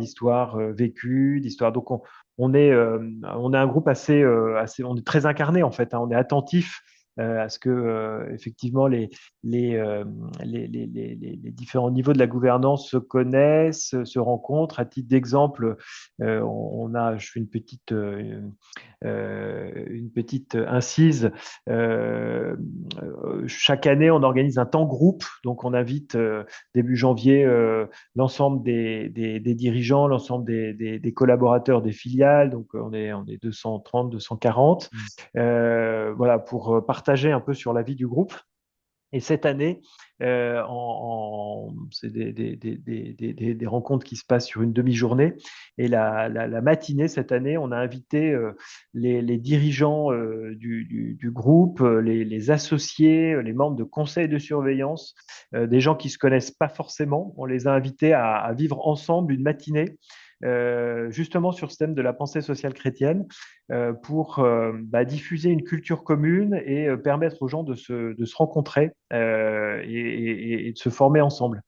vécues, d'histoires. Donc on est un groupe on est très incarné en fait, hein. On est attentif à ce que effectivement les, euh, les différents niveaux de la gouvernance se connaissent, se rencontrent. À titre d'exemple, je fais une petite incise. Euh, Chaque année, on organise un temps groupe, donc on invite début janvier l'ensemble des dirigeants, l'ensemble des collaborateurs des filiales, donc on est 230, 240, voilà, pour partager un peu sur la vie du groupe. Et cette année, c'est des rencontres qui se passent sur une demi-journée. Et la matinée, cette année, on a invité les dirigeants du groupe, les associés, les membres de conseils de surveillance, des gens qui ne se connaissent pas forcément. On les a invités à vivre ensemble une matinée. Justement sur ce thème de la pensée sociale chrétienne pour bah, diffuser une culture commune et permettre aux gens de se rencontrer et de se former ensemble.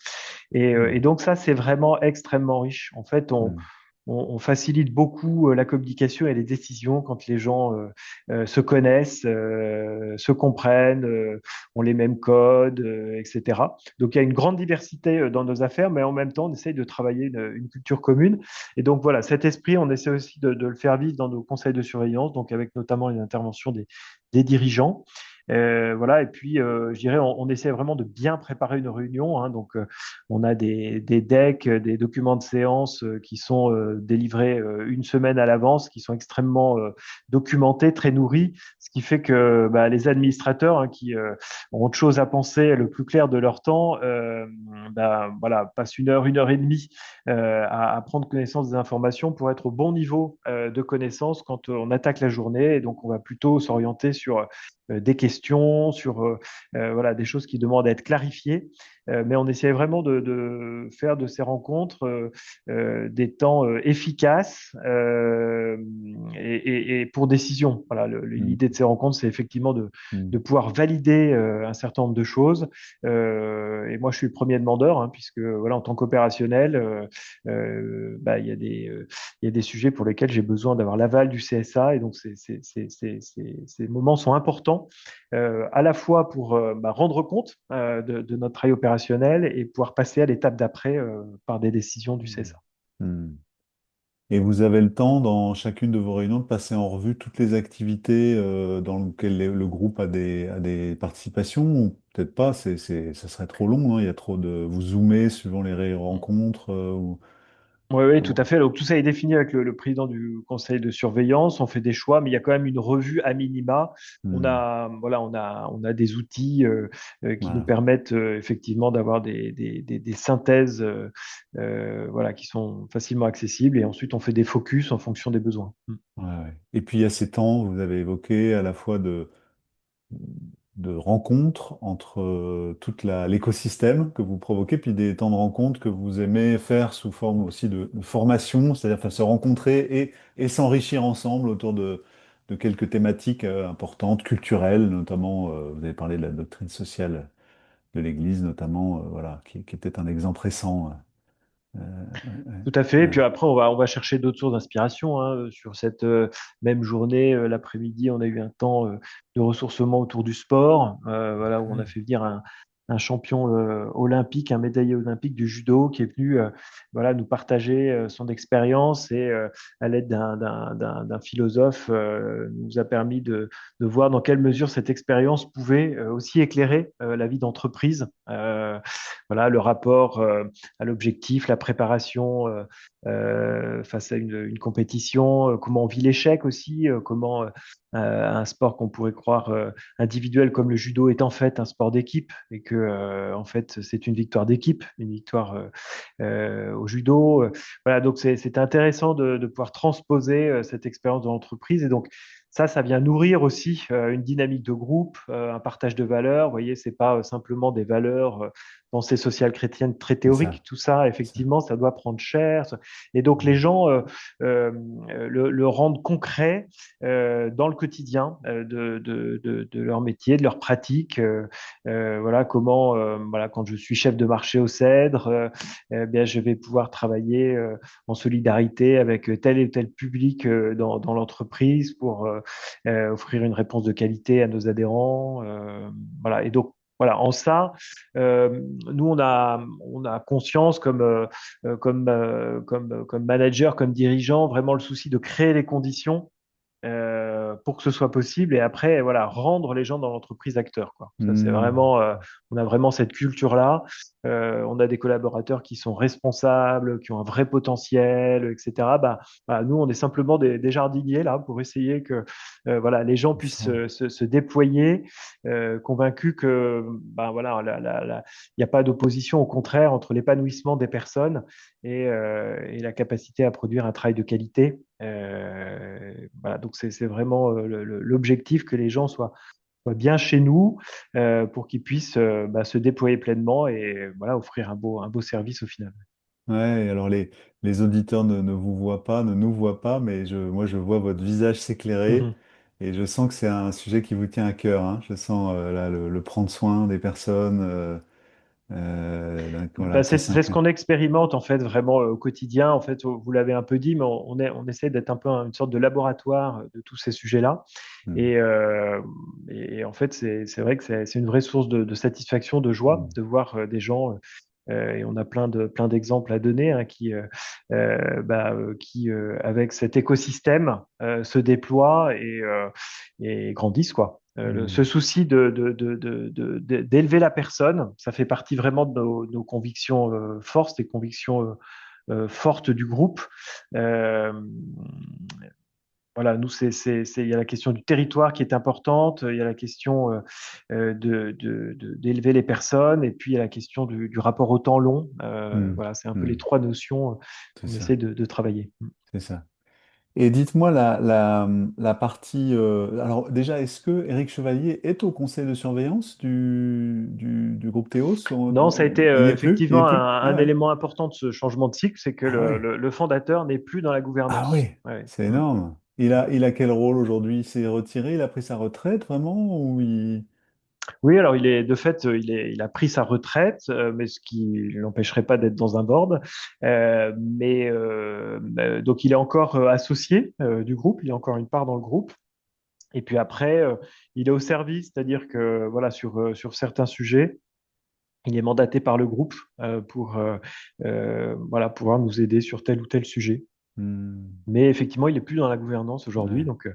Et Hmm, donc ça, c'est vraiment extrêmement riche. En fait, hmm. on facilite beaucoup la communication et les décisions quand les gens se connaissent, se comprennent, ont les mêmes codes, etc. Donc il y a une grande diversité dans nos affaires, mais en même temps, on essaye de travailler une culture commune. Et donc voilà, cet esprit, on essaie aussi de le faire vivre dans nos conseils de surveillance, donc avec notamment une intervention des dirigeants. Voilà, et puis je dirais, on essaie vraiment de bien préparer une réunion, hein. Donc, on a des decks, des documents de séance qui sont délivrés une semaine à l'avance, qui sont extrêmement documentés, très nourris, ce qui fait que bah, les administrateurs hein, qui ont autre chose à penser le plus clair de leur temps, bah, voilà, passent une heure et demie à prendre connaissance des informations pour être au bon niveau de connaissance quand on attaque la journée. Et donc, on va plutôt s'orienter sur des questions, sur voilà, des choses qui demandent à être clarifiées. Mais on essayait vraiment de faire de ces rencontres des temps efficaces et pour décision. Voilà, Mm. l'idée de ces rencontres, c'est effectivement Mm. de pouvoir valider un certain nombre de choses. Et moi, je suis le premier demandeur, hein, puisque voilà, en tant qu'opérationnel, bah, il y a des sujets pour lesquels j'ai besoin d'avoir l'aval du CSA. Et donc, ces moments sont importants à la fois pour bah, rendre compte de notre travail opérationnel et pouvoir passer à l'étape d'après par des décisions du CSA. Mm. Et vous avez le temps, dans chacune de vos réunions, de passer en revue toutes les activités dans lesquelles le groupe a des participations, ou peut-être pas, ça serait trop long, hein, il y a trop de... Vous zoomez suivant les rencontres, Oui, oui, tout comment... à fait. Donc, tout ça est défini avec le président du conseil de surveillance. On fait des choix, mais il y a quand même une revue à minima. Hmm. Voilà, on a des outils qui nous Voilà. permettent effectivement d'avoir des synthèses voilà, qui sont facilement accessibles. Et ensuite, on fait des focus en fonction des besoins. Mm. Ouais, ouais. Et puis il y a ces temps, vous avez évoqué à la fois de rencontres entre l'écosystème que vous provoquez, puis des temps de rencontre que vous aimez faire sous forme aussi de formation, c'est-à-dire enfin, se rencontrer et s'enrichir ensemble autour de quelques thématiques importantes, culturelles, notamment, vous avez parlé de la doctrine sociale de l'Église, notamment, voilà, qui est peut-être un exemple récent. Tout à fait. Et Ouais, puis après, on va chercher d'autres sources d'inspiration, hein. Sur cette même journée, l'après-midi, on a eu un temps de ressourcement autour du sport, voilà, où on a ouais. fait venir un champion olympique, un médaillé olympique du judo qui est venu voilà, nous partager son expérience et à l'aide d'un philosophe, nous a permis de voir dans quelle mesure cette expérience pouvait aussi éclairer la vie d'entreprise. Voilà, le rapport à l'objectif, la préparation face à une compétition, comment on vit l'échec aussi, comment un sport qu'on pourrait croire individuel comme le judo est en fait un sport d'équipe et que en fait c'est une victoire d'équipe, une victoire au judo. Voilà, donc c'est intéressant de pouvoir transposer cette expérience dans l'entreprise et donc ça vient nourrir aussi une dynamique de groupe, un partage de valeurs. Vous voyez, c'est pas simplement des valeurs pensée sociale chrétienne très C'est théorique. ça, Tout ça, c'est ça. effectivement, ça doit prendre cher. Et donc, les Hmm. gens le rendent concret dans le quotidien de leur métier, de leur pratique. Voilà, comment, voilà, quand je suis chef de marché au Cèdre, eh bien, je vais pouvoir travailler en solidarité avec tel et tel public dans l'entreprise pour offrir une réponse de qualité à nos adhérents. Voilà. Et donc, voilà, en ça, nous, on a conscience comme manager, comme dirigeant, vraiment le souci de créer les conditions pour que ce soit possible et après, voilà, rendre les gens dans l'entreprise acteurs, quoi. Ça, c'est Hmm. vraiment, on a vraiment cette culture-là. On a des collaborateurs qui sont responsables, qui ont un vrai potentiel, etc. Bah, nous, on est simplement des jardiniers là pour essayer que voilà, les gens C'est puissent ça. se déployer, convaincus que bah, voilà, il n'y a pas d'opposition, au contraire, entre l'épanouissement des personnes et la capacité à produire un travail de qualité. Voilà, donc c'est vraiment l'objectif que les gens soient bien chez nous pour qu'ils puissent bah, se déployer pleinement et voilà, offrir un beau service au final. Ouais, alors les auditeurs ne vous voient pas, ne nous voient pas, mais moi je vois votre visage s'éclairer Mhm. et je sens que c'est un sujet qui vous tient à cœur, hein. Je sens là, le prendre soin des personnes, Voilà, qui C'est ce s'implique. qu'on expérimente en fait vraiment au quotidien. En fait, vous l'avez un peu dit, mais on essaie d'être un peu une sorte de laboratoire de tous ces sujets-là. Mm. Et, euh, et en fait, c'est vrai que c'est une vraie source de satisfaction, de joie, Mm. de voir des gens. Et on a plein d'exemples à donner hein, qui avec cet écosystème, se déploient et grandissent, quoi. Ce Mm. souci d'élever la personne, ça fait partie vraiment de nos convictions fortes, des convictions fortes du groupe. Euh, voilà, nous, il y a la question du territoire qui est importante, il y a la question d'élever les personnes, et puis il y a la question du rapport au temps long. Mm. Voilà, c'est un peu les Mm. trois notions C'est qu'on essaie ça, de travailler. c'est ça. Et dites-moi la partie. Alors déjà, est-ce que Éric Chevalier est au conseil de surveillance du groupe Théos? Non, ça a été Il y est plus? Il y est effectivement plus? Ah un ouais. élément important de ce changement de cycle, c'est que Ah ouais. le fondateur n'est plus dans la Ah gouvernance. ouais. Ouais. C'est Mm. énorme. Il a quel rôle aujourd'hui? Il s'est retiré? Il a pris sa retraite vraiment? Ou il... Oui, alors de fait, il a pris sa retraite, mais ce qui ne l'empêcherait pas d'être dans un board. Donc il est encore associé du groupe, il a encore une part dans le groupe. Et puis après, il est au service, c'est-à-dire que voilà, sur certains sujets, il est mandaté par le groupe pour voilà, pouvoir nous aider sur tel ou tel sujet. Hmm. Mais effectivement, il n'est plus dans la gouvernance aujourd'hui, Ouais. donc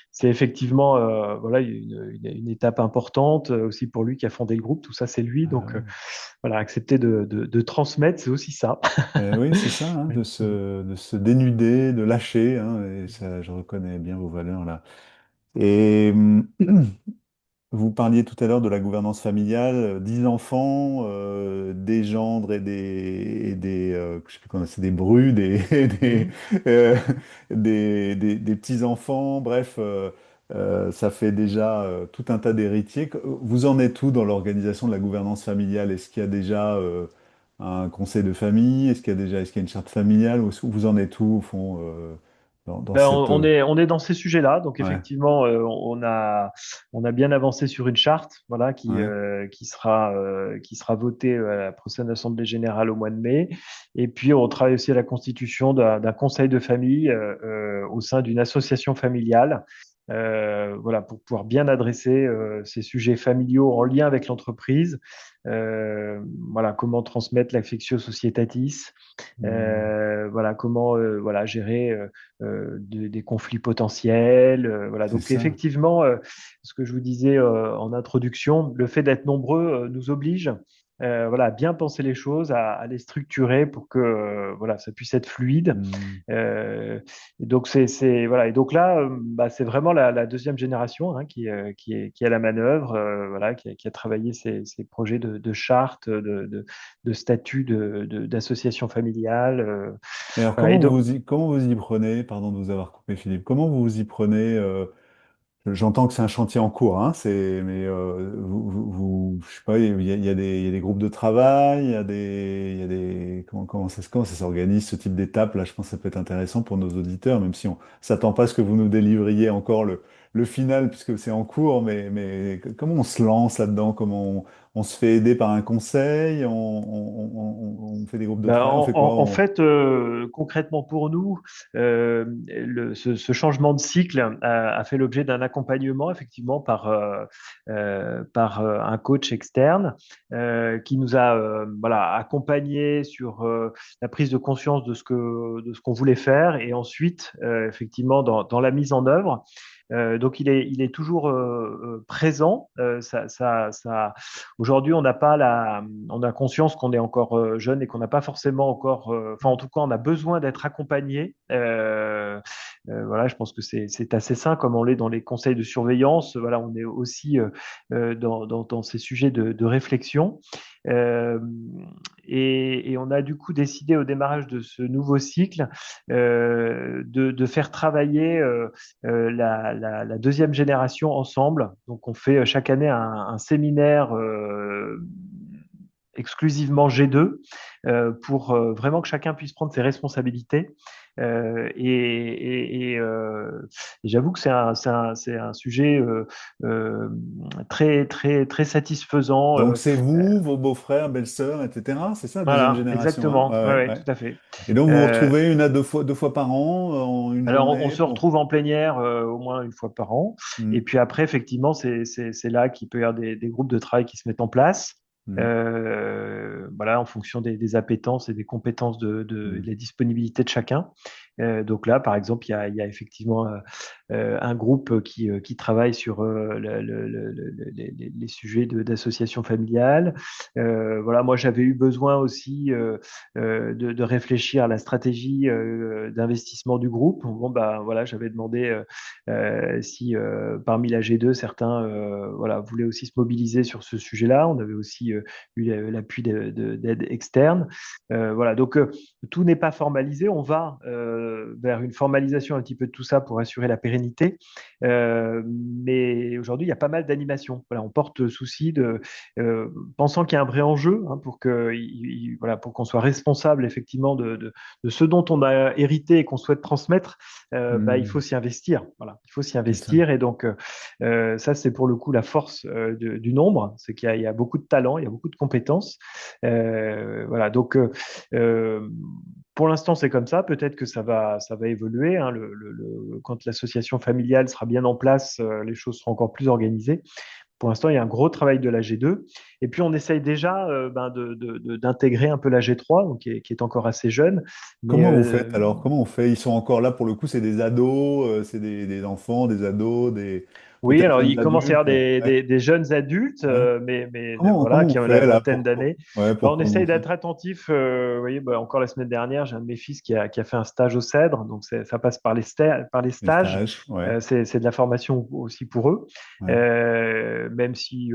c'est effectivement voilà une étape importante aussi pour lui qui a fondé le groupe. Tout ça, c'est lui. Ah Donc ouais. voilà, accepter de transmettre, c'est aussi ça. Oui, c'est ça, hein, Ouais. de se dénuder, de lâcher, hein, et ça, je reconnais bien vos valeurs là. Et vous parliez tout à l'heure de la gouvernance familiale, 10 enfants, des gendres je sais plus comment, c'est des brus, des, Mhm. euh, des petits-enfants, bref, ça fait déjà tout un tas d'héritiers. Vous en êtes où dans l'organisation de la gouvernance familiale? Est-ce qu'il y a déjà un conseil de famille? Est-ce qu'il y a une charte familiale? Où vous en êtes où, au fond, dans Ben, cette... on est dans ces sujets-là, donc ouais, effectivement, on a bien avancé sur une charte, voilà, ouais, qui sera votée à la prochaine Assemblée générale au mois de mai. Et puis, on travaille aussi à la constitution d'un conseil de famille au sein d'une association familiale, voilà, pour pouvoir bien adresser ces sujets familiaux en lien avec l'entreprise. Voilà, comment transmettre l'affectio societatis, hmm, voilà, comment voilà, gérer des conflits potentiels. Voilà. c'est Donc ça. effectivement, ce que je vous disais en introduction, le fait d'être nombreux nous oblige voilà, à bien penser les choses, à les structurer pour que voilà, ça puisse être fluide. Hmm. Et donc voilà. Et donc là, c'est vraiment la deuxième génération hein, qui est à la manœuvre, voilà, qui a travaillé ces projets de charte, de statut, d'association familiale. Et alors, Voilà. Et donc, comment vous y prenez, pardon de vous avoir coupé, Philippe, comment vous vous y prenez j'entends que c'est un chantier en cours, hein, mais je sais pas, il y a des groupes de travail, comment ça s'organise, ce type d'étape, là, je pense que ça peut être intéressant pour nos auditeurs, même si on s'attend pas à ce que vous nous délivriez encore le final, puisque c'est en cours, mais comment on se lance là-dedans, on se fait aider par un conseil, on fait des groupes de ben, travail, on fait quoi? en fait, concrètement pour nous, ce changement de cycle a fait l'objet d'un accompagnement effectivement par un coach externe qui nous a voilà, accompagnés sur la prise de conscience de ce qu'on voulait faire et ensuite effectivement dans la mise en œuvre. Donc il est toujours présent. Aujourd'hui, on a conscience qu'on est encore jeune et qu'on n'a pas forcément encore, enfin en tout cas, on a besoin d'être accompagné. Voilà, je pense que c'est assez sain comme on l'est dans les conseils de surveillance. Voilà, on est aussi dans ces sujets de réflexion. Euh, et on a du coup décidé au démarrage de ce nouveau cycle de faire travailler la deuxième génération ensemble. Donc, on fait chaque année un séminaire exclusivement G2 pour vraiment que chacun puisse prendre ses responsabilités Et j'avoue que c'est un sujet euh, très, très, très satisfaisant. Donc c'est vous, vos beaux-frères, belles-sœurs, etc. C'est ça, deuxième Voilà, génération, hein? exactement. Ouais, Ouais, ouais, ouais, ouais. tout à fait. Et donc vous vous Euh, retrouvez une à deux fois par an, en une alors, on journée se pour... retrouve en plénière au moins une fois par an. Et Hmm, puis après, effectivement, c'est là qu'il peut y avoir des groupes de travail qui se mettent en place. hmm, Voilà, en fonction des appétences et des compétences de hmm, la disponibilité de chacun. Donc là, par exemple, il y a effectivement un groupe qui travaille sur les sujets d'association familiale. Voilà, moi, j'avais eu besoin aussi de réfléchir à la stratégie d'investissement du groupe. Bon, bah, voilà, j'avais demandé si parmi la G2, certains voilà, voulaient aussi se mobiliser sur ce sujet-là. On avait aussi eu l'appui d'aide externe. Voilà, donc tout n'est pas formalisé. On va vers une formalisation un petit peu de tout ça pour assurer la pérennité. Mais aujourd'hui, il y a pas mal d'animations. Voilà, on porte le souci pensant qu'il y a un vrai enjeu pour voilà, pour qu'on soit responsable effectivement de ce dont on a hérité et qu'on souhaite transmettre. Bah, il faut hmm. s'y investir. Voilà, il faut s'y C'est ça. investir. Et donc, ça, c'est pour le coup la force du nombre, c'est il y a beaucoup de talent, il y a beaucoup de compétences. Voilà, donc euh, pour l'instant, c'est comme ça. Peut-être que ça va évoluer. Hein. Quand l'association familiale sera bien en place, les choses seront encore plus organisées. Pour l'instant, il y a un gros travail de la G2. Et puis, on essaye déjà d'intégrer un peu la G3, donc, qui est encore assez jeune. Mais Comment vous faites alors? Comment on fait? Ils sont encore là pour le coup, c'est des ados, c'est des enfants, des ados, des oui, peut-être alors jeunes il commence à y avoir adultes. Ouais, des jeunes adultes, ouais. mais Comment voilà, on qui ont la fait là vingtaine d'années. ouais, Ben, pour on essaye commencer? d'être attentif. Vous voyez, ben, encore la semaine dernière, j'ai un de mes fils qui a fait un stage au CEDRE, donc ça passe par par les Les stages. stages, ouais, C'est de la formation aussi pour eux, ouais. même si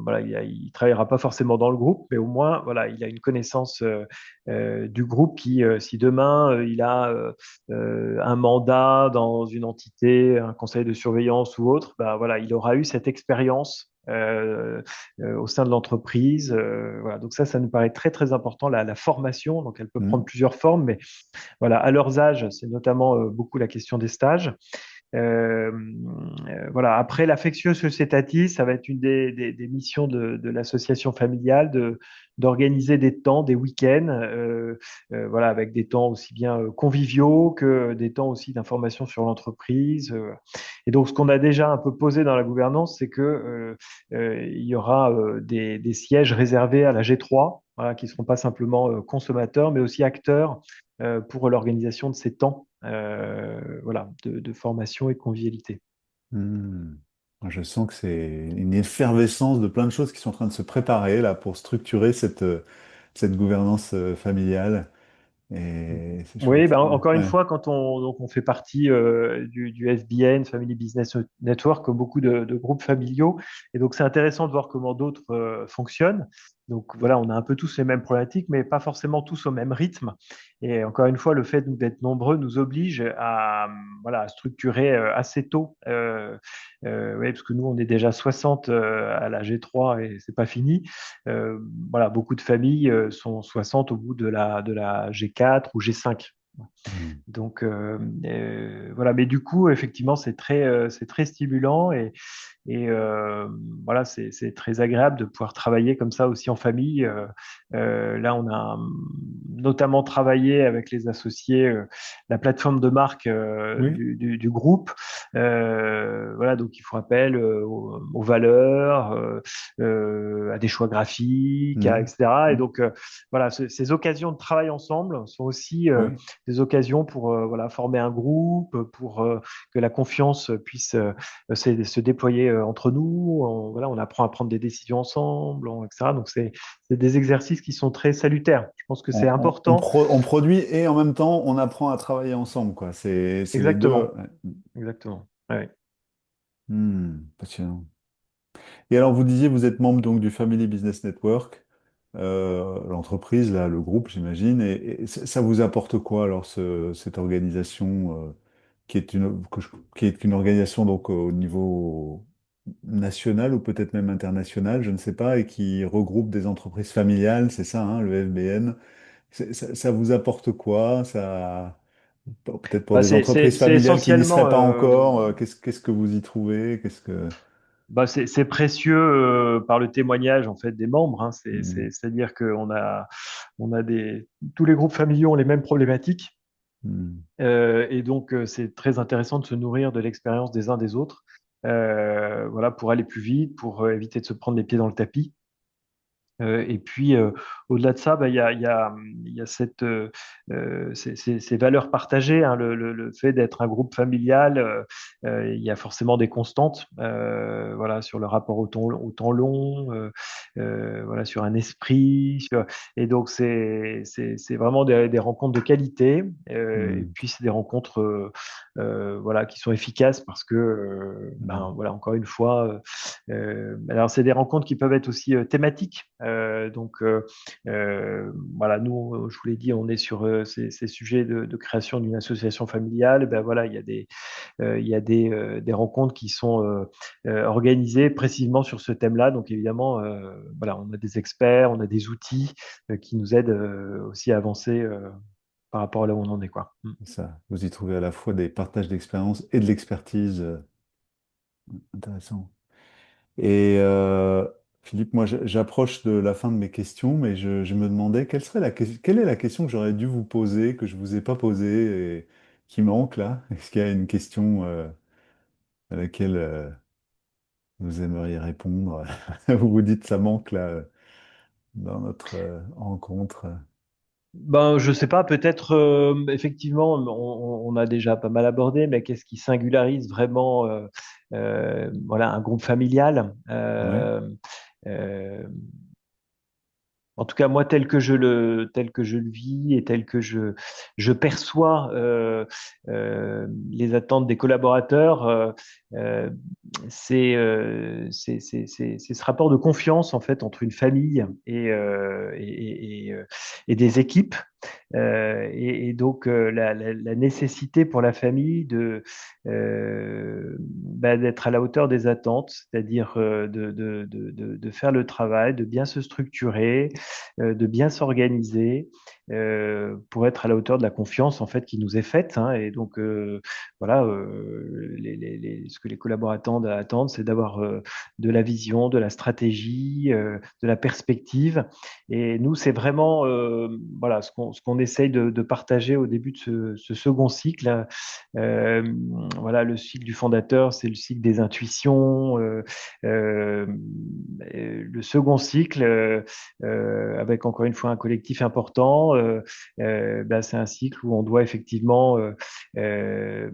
voilà, il travaillera pas forcément dans le groupe, mais au moins voilà, il a une connaissance du groupe qui, si demain il a un mandat dans une entité, un conseil de surveillance ou autre, ben voilà, il aura eu cette expérience au sein de l'entreprise. Voilà, donc ça nous paraît très très important, la formation. Donc elle peut prendre Hmm. plusieurs formes, mais voilà, à leurs âges, c'est notamment beaucoup la question des stages. Euh, voilà. Après, l'affectio societatis, ça va être une des missions de l'association familiale d'organiser des temps, des week-ends, voilà, avec des temps aussi bien conviviaux que des temps aussi d'information sur l'entreprise. Et donc, ce qu'on a déjà un peu posé dans la gouvernance, c'est que il y aura des sièges réservés à la G3, voilà, qui ne seront pas simplement consommateurs, mais aussi acteurs pour l'organisation de ces temps voilà, de formation et de convivialité. Hmm. Je sens que c'est une effervescence de plein de choses qui sont en train de se préparer là pour structurer cette gouvernance familiale. Et c'est Oui, chouette. ben, Ouais, encore une ouais. fois, quand on fait partie du FBN, Family Business Network, comme beaucoup de groupes familiaux, et donc c'est intéressant de voir comment d'autres fonctionnent. Donc voilà, on a un peu tous les mêmes problématiques, mais pas forcément tous au même rythme. Et encore une fois, le fait d'être nombreux nous oblige voilà, à structurer assez tôt. Ouais, parce que nous, on est déjà 60 à la G3 et c'est pas fini. Euh, voilà, beaucoup de familles sont 60 au bout de la G4 ou G5. Hmm. Donc voilà, mais du coup, effectivement, c'est très stimulant et voilà, c'est très agréable de pouvoir travailler comme ça aussi en famille. Là, on a notamment travaillé avec les associés la plateforme de marque Oui. du groupe. Voilà, donc il faut appel aux valeurs, à des choix graphiques, Hmm. etc. Et Hmm. donc voilà, ces occasions de travail ensemble sont aussi Oui. des occasions pour voilà, former un groupe, pour que la confiance puisse se déployer entre nous. Voilà, on apprend à prendre des décisions ensemble, etc. Donc, c'est des exercices qui sont très salutaires. Je pense que c'est important. On produit et en même temps on apprend à travailler ensemble, quoi. C'est les deux. Exactement. Ouais. Exactement. Ouais. Passionnant. Et alors, vous disiez, vous êtes membre donc du Family Business Network, l'entreprise, là, le groupe, j'imagine. Et ça vous apporte quoi, alors, cette organisation, qui est qui est une organisation donc au niveau national ou peut-être même international, je ne sais pas, et qui regroupe des entreprises familiales, c'est ça, hein, le FBN. Ça vous apporte quoi? Ça, Peut-être pour Bah, des entreprises c'est familiales qui n'y essentiellement, seraient pas encore, qu'est-ce que vous y trouvez? Qu'est-ce que... bah, c'est précieux par le témoignage en fait des membres. Hein. Hmm, C'est-à-dire on a tous les groupes familiaux ont les mêmes problématiques. hmm, Et donc, c'est très intéressant de se nourrir de l'expérience des uns des autres, voilà, pour aller plus vite, pour éviter de se prendre les pieds dans le tapis. Et puis, au-delà de ça, bah, il y a ces valeurs partagées, hein, le fait d'être un groupe familial, il y a forcément des constantes, voilà, sur le rapport au temps long, voilà, sur un esprit. Et donc, c'est vraiment des rencontres de qualité. Et hmm, puis, c'est des rencontres voilà, qui sont efficaces parce que, ben, hmm. voilà, encore une fois, alors, c'est des rencontres qui peuvent être aussi thématiques. Voilà, nous, je vous l'ai dit, on est sur ces sujets de création d'une association familiale. Ben voilà, il y a des rencontres qui sont organisées précisément sur ce thème-là. Donc évidemment, voilà, on a des experts, on a des outils qui nous aident aussi à avancer par rapport à là où on en est, quoi. Mm. Ça, vous y trouvez à la fois des partages d'expérience et de l'expertise intéressant. Et Philippe, moi, j'approche de la fin de mes questions, mais je me demandais quelle est la question que j'aurais dû vous poser, que je vous ai pas posée et qui manque là? Est-ce qu'il y a une question à laquelle vous aimeriez répondre? Vous vous dites ça manque là dans notre rencontre. Ben, je sais pas, peut-être effectivement, on a déjà pas mal abordé, mais qu'est-ce qui singularise vraiment voilà, un groupe familial Ouais, euh, en tout cas, moi, tel que je le vis et tel que je perçois les attentes des collaborateurs, euh, c'est ce rapport de confiance en fait entre une famille et des équipes. Et donc la nécessité pour la famille d'être à la hauteur des attentes, c'est-à-dire de faire le travail, de bien se structurer, de bien s'organiser pour être à la hauteur de la confiance en fait qui nous est faite. Hein. Et donc voilà, ce que les collaborateurs attendent, c'est d'avoir de la vision, de la stratégie, de la perspective. Et nous, c'est vraiment voilà, ce qu'on essaye de partager au début de ce second cycle. Euh, voilà, le cycle du fondateur, c'est le cycle des intuitions. Euh, le second cycle, avec encore une fois un collectif important, ben, c'est un cycle où on doit effectivement euh,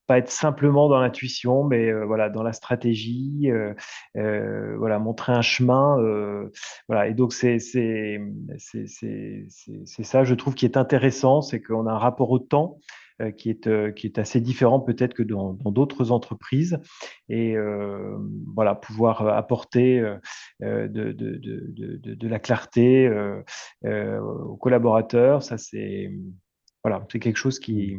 pas être simplement dans l'intuition, mais voilà, dans la stratégie, voilà, montrer un chemin. Voilà, et donc c'est ça, je trouve, qui est intéressant, c'est qu'on a un rapport au temps qui est assez différent peut-être que dans d'autres entreprises. Et voilà, pouvoir apporter de la clarté aux collaborateurs, ça c'est voilà, c'est quelque chose hmm, qui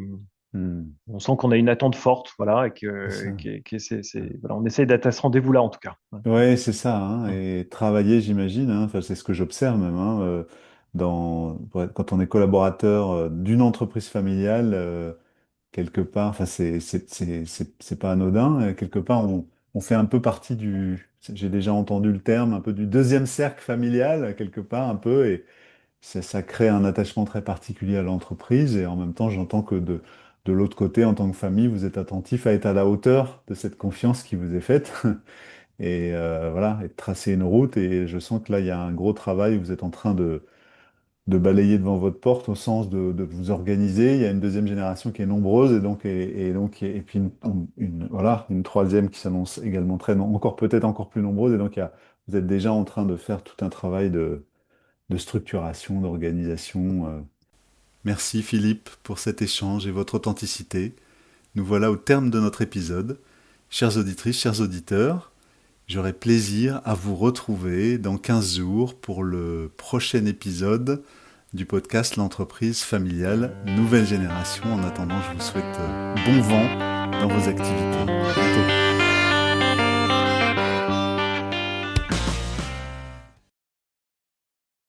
hmm, on sent qu'on a une attente forte, voilà, et c'est ça. voilà, on essaye d'être à ce rendez-vous-là en tout cas. Ouais. Ouais, c'est ça, hein, Mm. et travailler, j'imagine, hein, enfin, c'est ce que j'observe même, hein, quand on est collaborateur d'une entreprise familiale, quelque part, enfin, c'est pas anodin, quelque part, on fait un peu partie j'ai déjà entendu le terme, un peu du deuxième cercle familial, quelque part, un peu, et ça crée un attachement très particulier à l'entreprise, et en même temps, j'entends que de l'autre côté, en tant que famille, vous êtes attentif à être à la hauteur de cette confiance qui vous est faite. Et voilà, et de tracer une route. Et je sens que là, il y a un gros travail. Vous êtes en train de balayer devant votre porte au sens de vous organiser. Il y a une deuxième génération qui est nombreuse et puis voilà, une troisième qui s'annonce également encore peut-être encore plus nombreuse. Et donc, vous êtes déjà en train de faire tout un travail de structuration, d'organisation. Merci Philippe pour cet échange et votre authenticité. Nous voilà au terme de notre épisode. Chères auditrices, chers auditeurs, j'aurai plaisir à vous retrouver dans 15 jours pour le prochain épisode du podcast L'entreprise familiale nouvelle génération. En attendant, je vous souhaite bon vent dans vos activités. À bientôt.